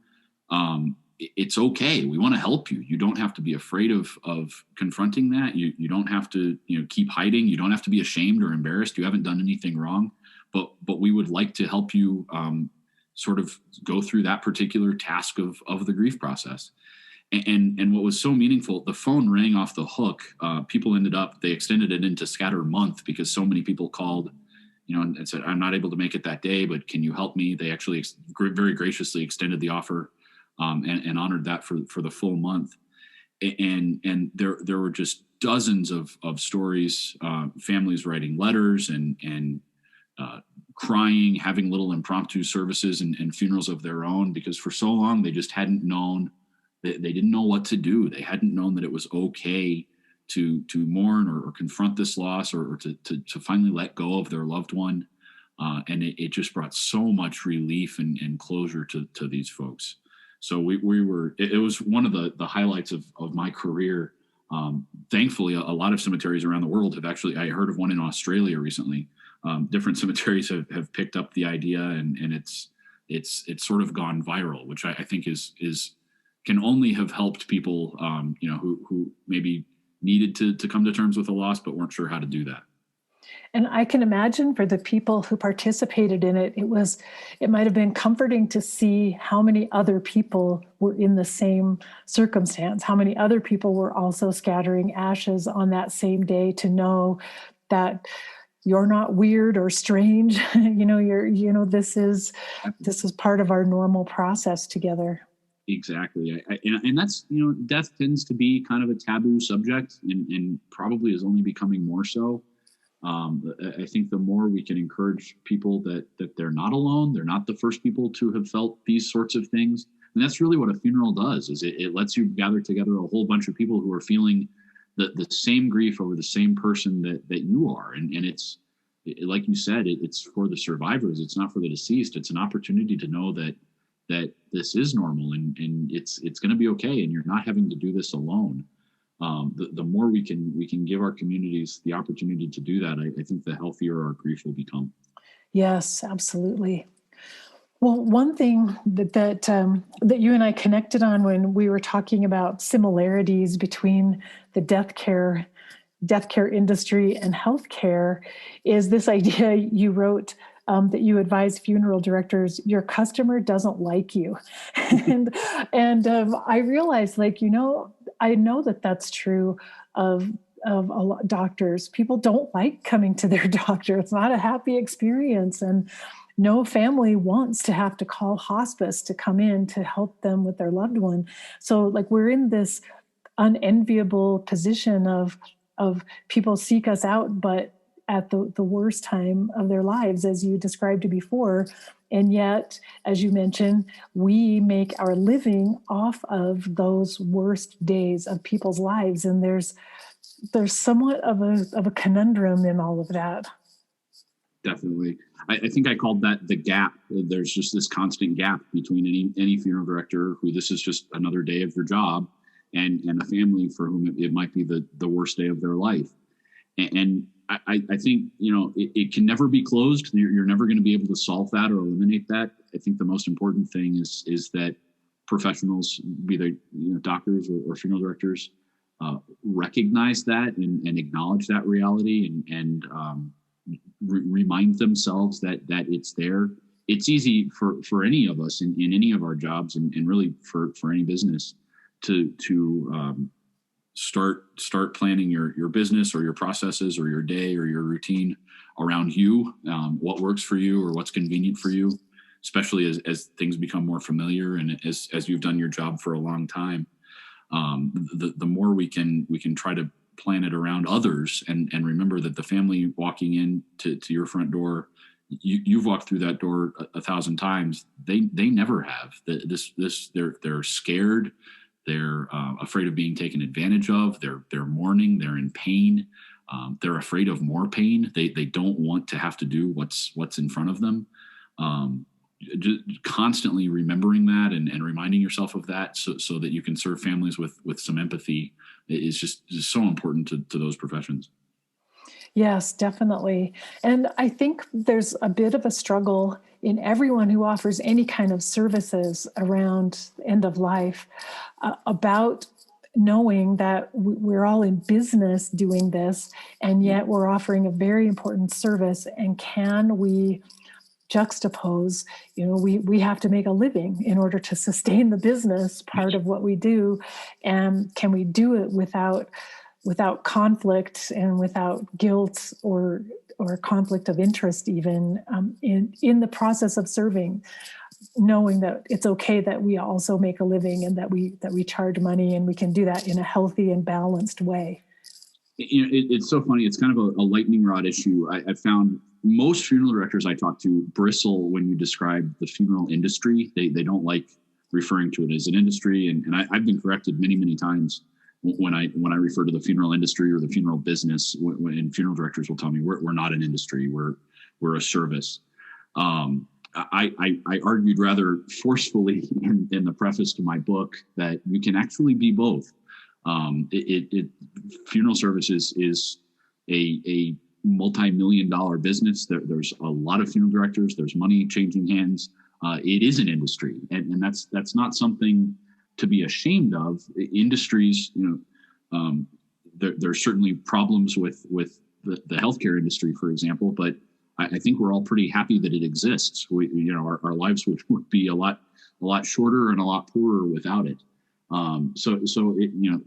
It's okay. We want to help you. You don't have to be afraid of confronting that. You don't have to, keep hiding. You don't have to be ashamed or embarrassed. You haven't done anything wrong, but we would like to help you sort of go through that particular task of the grief process. And what was so meaningful, the phone rang off the hook. People they extended it into Scatter Month because so many people called, and said, I'm not able to make it that day, but can you help me? They actually very graciously extended the offer. And honored that for the full month. And there were just dozens of stories, families writing letters and crying, having little impromptu services and funerals of their own, because for so long they just hadn't known, they didn't know what to do. They hadn't known that it was okay to mourn or confront this loss or to finally let go of their loved one. And it just brought so much relief and closure to these folks. So it was one of the highlights of my career. Thankfully, a lot of cemeteries around the world have actually, I heard of one in Australia recently. Different cemeteries have picked up the idea and it's sort of gone viral, which I think can only have helped people, who maybe needed to come to terms with a loss, but weren't sure how to do that. And I can imagine for the people who participated in it, it might have been comforting to see how many other people were in the same circumstance, how many other people were also scattering ashes on that same day, to know that you're not weird or strange. This is part of our normal process together. Exactly. And that's, death tends to be kind of a taboo subject and probably is only becoming more so. I think the more we can encourage people that they're not alone, they're not the first people to have felt these sorts of things. And that's really what a funeral does, is it lets you gather together a whole bunch of people who are feeling the same grief over the same person that you are. And it's, like you said, it's for the survivors. It's not for the deceased. It's an opportunity to know that, that this is normal, and it's going to be okay, and you're not having to do this alone. The more we can give our communities the opportunity to do that, I think the healthier our grief will become. Yes, absolutely. Well, one thing that you and I connected on when we were talking about similarities between the death care industry and healthcare is this idea you wrote, that you advise funeral directors, your customer doesn't like you. and I realized, like, I know that that's true of a lot doctors. People don't like coming to their doctor. It's not a happy experience. And no family wants to have to call hospice to come in to help them with their loved one. So, like, we're in this unenviable position of people seek us out, but at the worst time of their lives, as you described before. And yet, as you mentioned, we make our living off of those worst days of people's lives. And there's somewhat of a conundrum in all of that. Definitely. I think I called that the gap. There's just this constant gap between any funeral director who this is just another day of their job, and a family for whom it might be the worst day of their life. And I think, it can never be closed. You're never going to be able to solve that or eliminate that. I think the most important thing is that professionals, be they doctors or funeral directors, recognize that and acknowledge that reality, and remind themselves that it's there. It's easy for any of us in any of our jobs, and really for any business to start planning your business or your processes or your day or your routine around you, what works for you or what's convenient for you, especially as things become more familiar and as you've done your job for a long time. The more we can try to plan it around others, and remember that the family walking in to your front door, you've walked through that door 1,000 times. They never have. They're scared. They're afraid of being taken advantage of. They're mourning. They're in pain. They're afraid of more pain. They don't want to have to do what's in front of them. Just constantly remembering that and reminding yourself of that, so that you can serve families with some empathy is just so important to those professions. Yes, definitely. And I think there's a bit of a struggle in everyone who offers any kind of services around end of life, about knowing that we're all in business doing this, and yet we're offering a very important service. And can we juxtapose, we have to make a living in order to sustain the business part of what we do. And can we do it without conflict and without guilt or conflict of interest, even in the process of serving, knowing that it's okay that we also make a living and that we charge money, and we can do that in a healthy and balanced way. It's so funny. It's kind of a lightning rod issue. I found most funeral directors I talk to bristle when you describe the funeral industry. They don't like referring to it as an industry, and I've been corrected many, many times when I refer to the funeral industry or the funeral business. When funeral directors will tell me we're not an industry, we're a service. I argued rather forcefully in the preface to my book that you can actually be both. Funeral services is a multi-million-dollar business. There's a lot of funeral directors. There's money changing hands. It is an industry, and that's not something to be ashamed of. Industries, there's certainly problems with the healthcare industry, for example, but I think we're all pretty happy that it exists. Our lives would be a lot shorter and a lot poorer without it.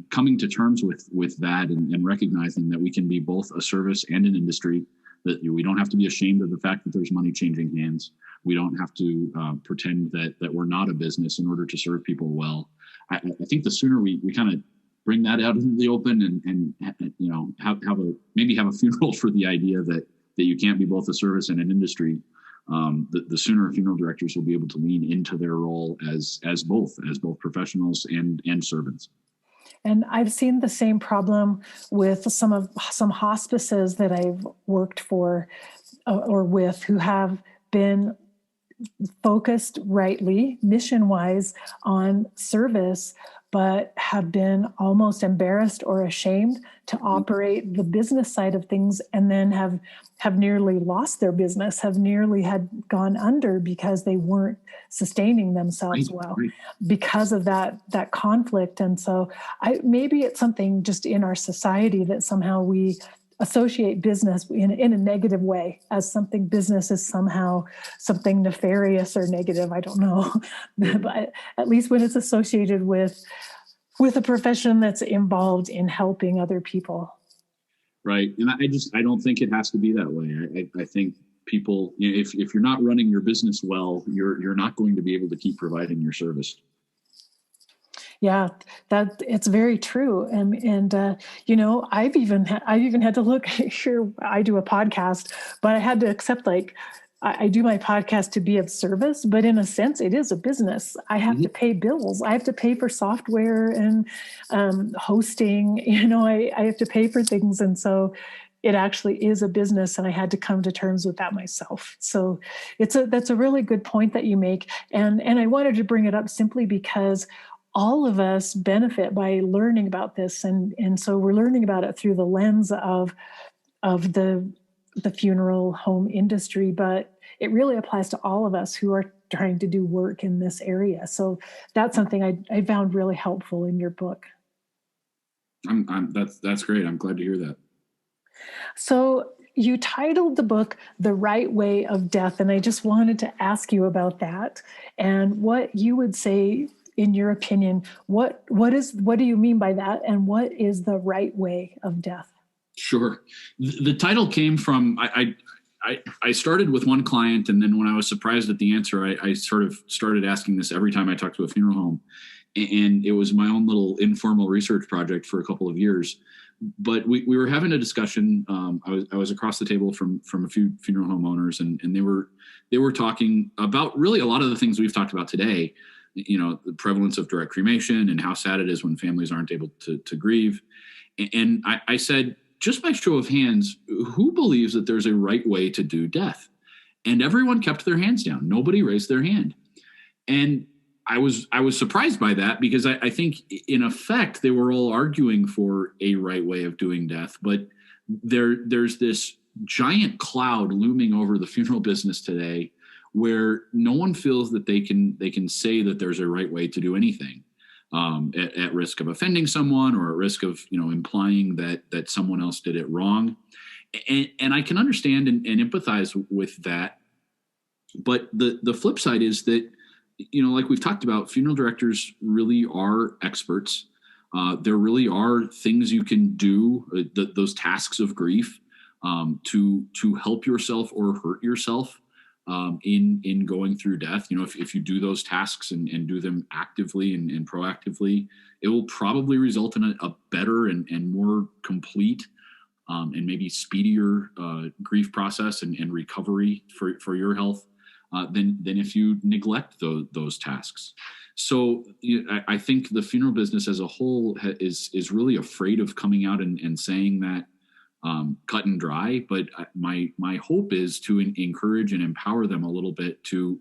Coming to terms with that and recognizing that we can be both a service and an industry, that we don't have to be ashamed of the fact that there's money changing hands. We don't have to pretend that we're not a business in order to serve people well. I think the sooner we kind of bring that out into the open and have a funeral for the idea that you can't be both a service and an industry, the sooner funeral directors will be able to lean into their role as both professionals and servants. And I've seen the same problem with some hospices that I've worked for or with, who have been focused rightly, mission wise, on service, but have been almost embarrassed or ashamed to operate the business side of things, and then have nearly lost their business, have nearly had gone under because they weren't sustaining themselves Right, well right. because of that conflict. And so maybe it's something just in our society that somehow we associate business in a negative way, as something business is somehow something nefarious or negative. I don't know. But at least when it's associated with a profession that's involved in helping other people. Right. And I don't think it has to be that way. I think people, if you're not running your business well, you're not going to be able to keep providing your service. Yeah, that it's very true. And I've even had to look. Sure, I do a podcast, but I had to accept, like, I do my podcast to be of service, but in a sense, it is a business. I have to Mhm. pay bills. I have to pay for software and hosting. I have to pay for things, and so it actually is a business, and I had to come to terms with that myself. So that's a really good point that you make, and I wanted to bring it up simply because all of us benefit by learning about this, and so we're learning about it through the lens of the funeral home industry, but it really applies to all of us who are trying to do work in this area. So that's something I found really helpful in your book. That's great. I'm glad to hear that. So you titled the book The Right Way of Death, and I just wanted to ask you about that and what you would say, in your opinion, what do you mean by that, and what is the right way of death? Sure. The title came from I started with one client, and then when I was surprised at the answer, I sort of started asking this every time I talked to a funeral home, and it was my own little informal research project for a couple of years. But we were having a discussion. I was across the table from a few funeral home owners, and they were talking about really a lot of the things we've talked about today. The prevalence of direct cremation and how sad it is when families aren't able to grieve. And I said, just by show of hands, who believes that there's a right way to do death? And everyone kept their hands down. Nobody raised their hand. And I was surprised by that, because I think in effect they were all arguing for a right way of doing death, but there's this giant cloud looming over the funeral business today, where no one feels that they can say that there's a right way to do anything, at risk of offending someone, or at risk of implying that someone else did it wrong. And I can understand and empathize with that, but the flip side is that, like we've talked about, funeral directors really are experts. There really are things you can do, those tasks of grief, to help yourself or hurt yourself, in going through death. If you do those tasks and do them actively and proactively, it will probably result in a better and more complete, and maybe speedier grief process and recovery for your health, than if you neglect those tasks. So I think the funeral business as a whole is really afraid of coming out and saying that, cut and dry. But my hope is to encourage and empower them a little bit to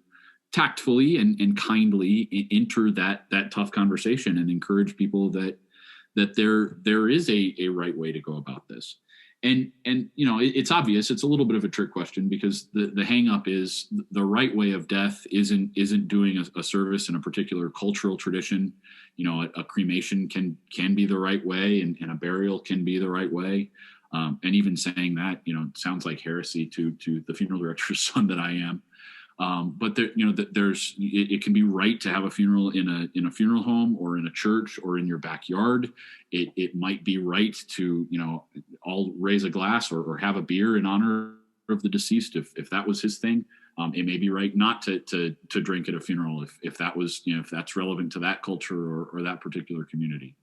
tactfully and kindly enter that tough conversation, and encourage people that there is a right way to go about this. And it's obvious, it's a little bit of a trick question, because the hang up is the right way of death isn't doing a service in a particular cultural tradition. A cremation can be the right way, and a burial can be the right way. And even saying that, sounds like heresy to the funeral director's son that I am. But it can be right to have a funeral in a funeral home, or in a church, or in your backyard. It might be right to all raise a glass or have a beer in honor of the deceased, if that was his thing. It may be right not to drink at a funeral if that was if that's relevant to that culture or that particular community.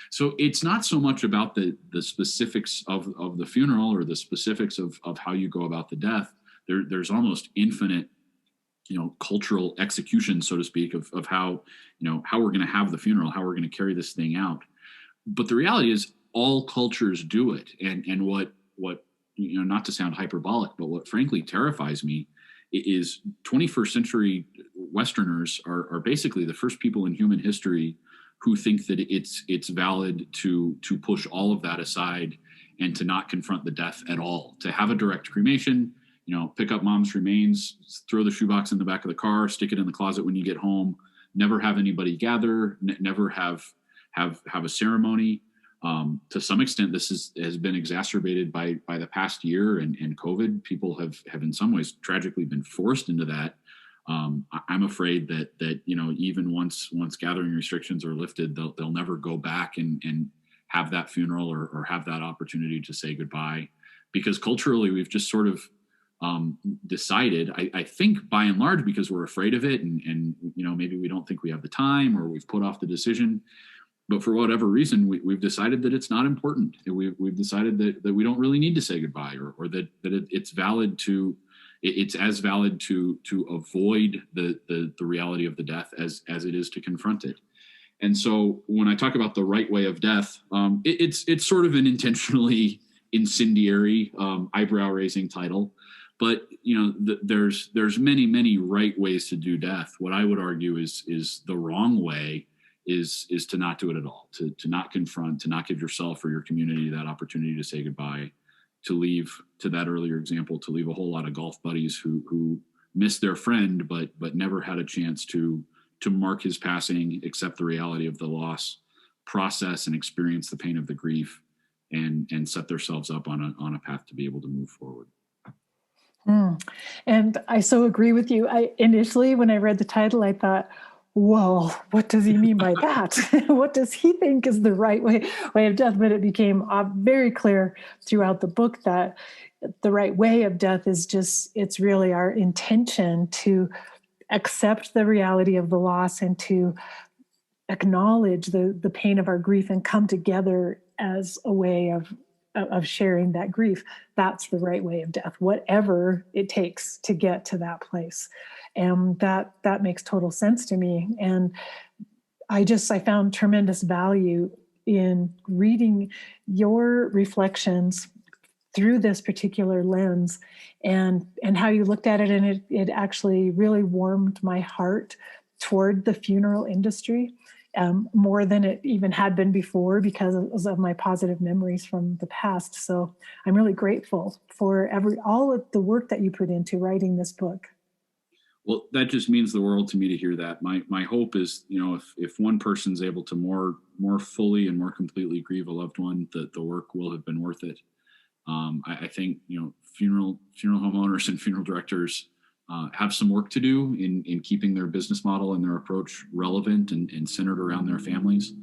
So it's not so much about the specifics of the funeral, or the specifics of how you go about the death. There's almost infinite cultural execution, so to speak, of how how we're going to have the funeral, how we're going to carry this thing out. But the reality is, all cultures do it. And what not to sound hyperbolic, but what frankly terrifies me is 21st century Westerners are basically the first people in human history who think that it's valid to push all of that aside and to not confront the death at all, to have a direct cremation, pick up mom's remains, throw the shoebox in the back of the car, stick it in the closet when you get home, never have anybody gather, never have a ceremony. To some extent, this has been exacerbated by the past year and COVID. People have in some ways tragically been forced into that. I'm afraid that even once gathering restrictions are lifted, they'll never go back and have that funeral or have that opportunity to say goodbye, because culturally we've just sort of decided, I think by and large, because we're afraid of it and maybe we don't think we have the time, or we've put off the decision. But for whatever reason, we've decided that it's not important. We've decided that we don't really need to say goodbye, or that it's valid to, it's as valid to avoid the reality of the death as it is to confront it. And so when I talk about the right way of death, it's sort of an intentionally incendiary, eyebrow raising title. But there's many right ways to do death. What I would argue is the wrong way is to not do it at all, to not confront, to not give yourself or your community that opportunity to say goodbye, to leave, to that earlier example, to leave a whole lot of golf buddies who missed their friend but never had a chance to mark his passing, accept the reality of the loss, process and experience the pain of the grief, and set themselves up on a path to be able to move forward. And I so agree with you. Initially, when I read the title, I thought, whoa, what does he mean by that? What does he think is the right way of death? But it became very clear throughout the book that the right way of death is it's really our intention to accept the reality of the loss and to acknowledge the pain of our grief and come together as a way of sharing that grief. That's the right way of death, whatever it takes to get to that place. And that makes total sense to me. And I found tremendous value in reading your reflections through this particular lens and how you looked at it. And it actually really warmed my heart toward the funeral industry. More than it even had been before, because of my positive memories from the past. So I'm really grateful for all of the work that you put into writing this book. Well, that just means the world to me to hear that. My hope is, if one person's able to more fully and more completely grieve a loved one, that the work will have been worth it. I think funeral homeowners and funeral directors have some work to do in keeping their business model and their approach relevant and centered around their families.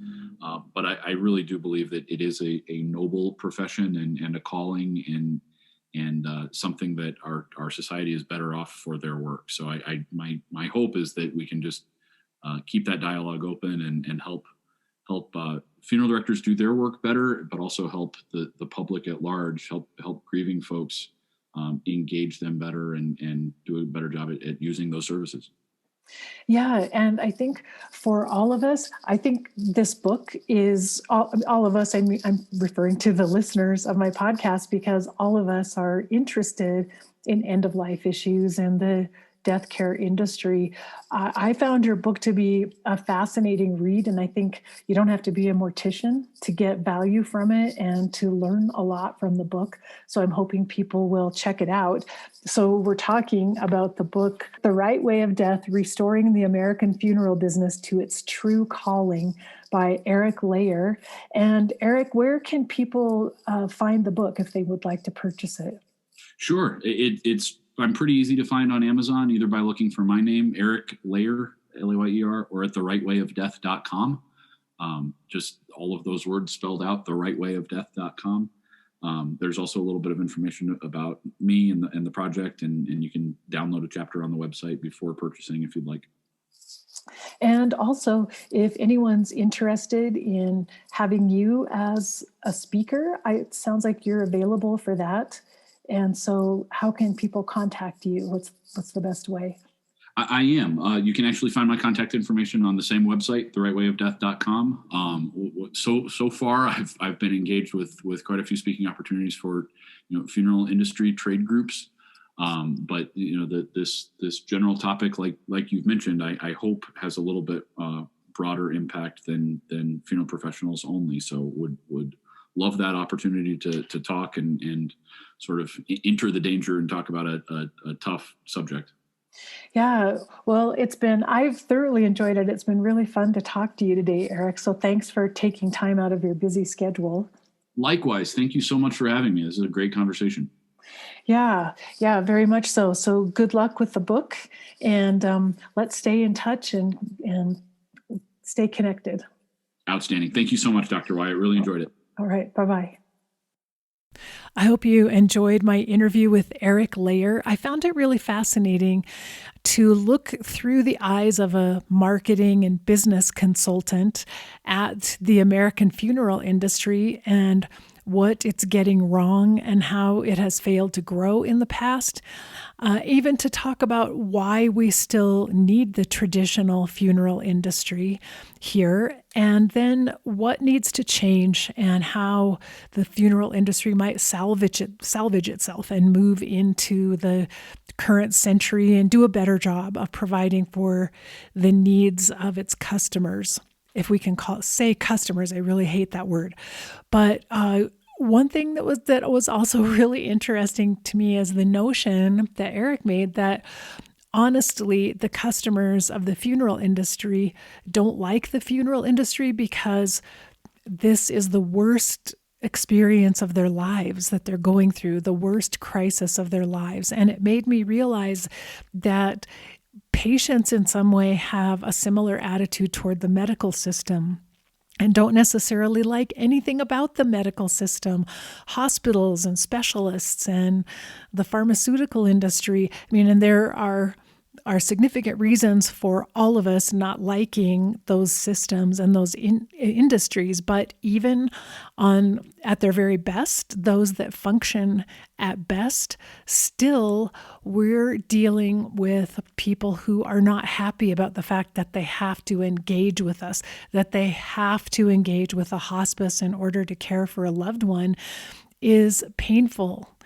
But I really do believe that it is a noble profession and a calling and something that our society is better off for their work. So my hope is that we can just keep that dialogue open and help funeral directors do their work better, but also help the public at large, help grieving folks engage them better and do a better job at using those services. Yeah. And I think for all of us, I think this book is all of us. I'm referring to the listeners of my podcast, because all of us are interested in end of life issues and the death care industry. I found your book to be a fascinating read, and I think you don't have to be a mortician to get value from it and to learn a lot from the book. So I'm hoping people will check it out. So we're talking about the book, The Right Way of Death, Restoring the American Funeral Business to Its True Calling, by Eric Layer. And Eric, where can people find the book if they would like to purchase it? Sure. I'm pretty easy to find on Amazon, either by looking for my name, Eric Layer, Layer, or at therightwayofdeath.com. Just all of those words spelled out, therightwayofdeath.com. There's also a little bit of information about me and the project, and you can download a chapter on the website before purchasing if you'd like. And also, if anyone's interested in having you as a speaker, it sounds like you're available for that. And so how can people contact you? What's the best way? I am. You can actually find my contact information on the same website, therightwayofdeath.com. So far, I've been engaged with quite a few speaking opportunities for funeral industry trade groups. But this general topic, like you've mentioned, I hope has a little bit broader impact than funeral professionals only. So would love that opportunity to talk and sort of enter the danger and talk about a tough subject. Yeah, well, I've thoroughly enjoyed it. It's been really fun to talk to you today, Eric. So thanks for taking time out of your busy schedule. Likewise, thank you so much for having me. This is a great conversation. Yeah, very much so. So good luck with the book, and let's stay in touch and stay connected. Outstanding. Thank you so much, Dr. Wyatt. Really enjoyed it. All right. Bye-bye. I hope you enjoyed my interview with Eric Layer. I found it really fascinating to look through the eyes of a marketing and business consultant at the American funeral industry and what it's getting wrong and how it has failed to grow in the past, even to talk about why we still need the traditional funeral industry here, and then what needs to change and how the funeral industry might salvage itself and move into the current century and do a better job of providing for the needs of its customers. If we can say customers, I really hate that word. But one thing that was also really interesting to me is the notion that Eric made that honestly, the customers of the funeral industry don't like the funeral industry because this is the worst experience of their lives that they're going through, the worst crisis of their lives. And it made me realize that patients in some way have a similar attitude toward the medical system and don't necessarily like anything about the medical system, hospitals and specialists and the pharmaceutical industry. I mean, and there are significant reasons for all of us not liking those systems and those industries, but even at their very best, those that function at best, still we're dealing with people who are not happy about the fact that they have to engage with us, that they have to engage with a hospice in order to care for a loved one is painful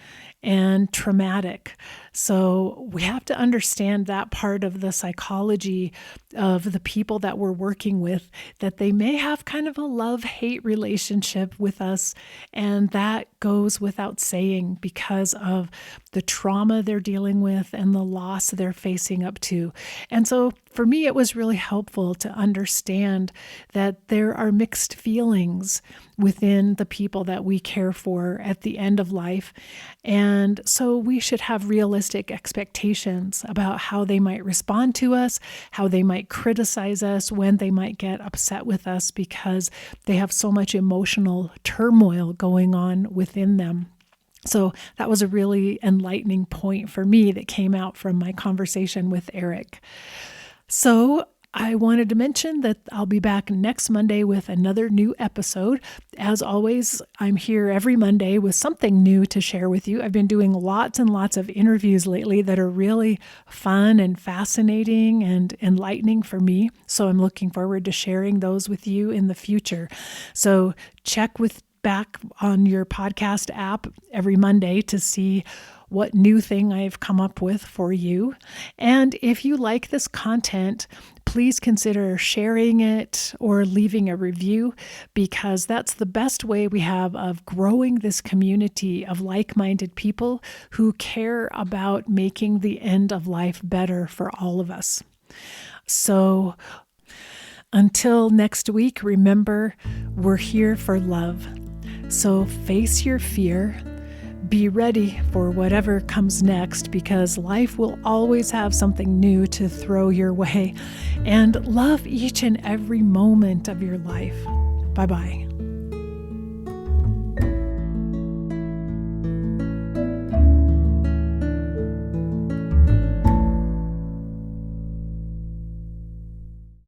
and traumatic. So we have to understand that part of the psychology of the people that we're working with, that they may have kind of a love-hate relationship with us, and that goes without saying because of the trauma they're dealing with and the loss they're facing up to. And so for me, it was really helpful to understand that there are mixed feelings within the people that we care for at the end of life. And so we should have realistic expectations about how they might respond to us, how they might criticize us, when they might get upset with us because they have so much emotional turmoil going on within them. So that was a really enlightening point for me that came out from my conversation with Eric. So I wanted to mention that I'll be back next Monday with another new episode. As always, I'm here every Monday with something new to share with you. I've been doing lots and lots of interviews lately that are really fun and fascinating and enlightening for me. So I'm looking forward to sharing those with you in the future. So check back on your podcast app every Monday to see what new thing I've come up with for you. And if you like this content, please consider sharing it or leaving a review, because that's the best way we have of growing this community of like-minded people who care about making the end of life better for all of us. So until next week, remember, we're here for love. So face your fear. Be ready for whatever comes next, because life will always have something new to throw your way. And love each and every moment of your life. Bye-bye.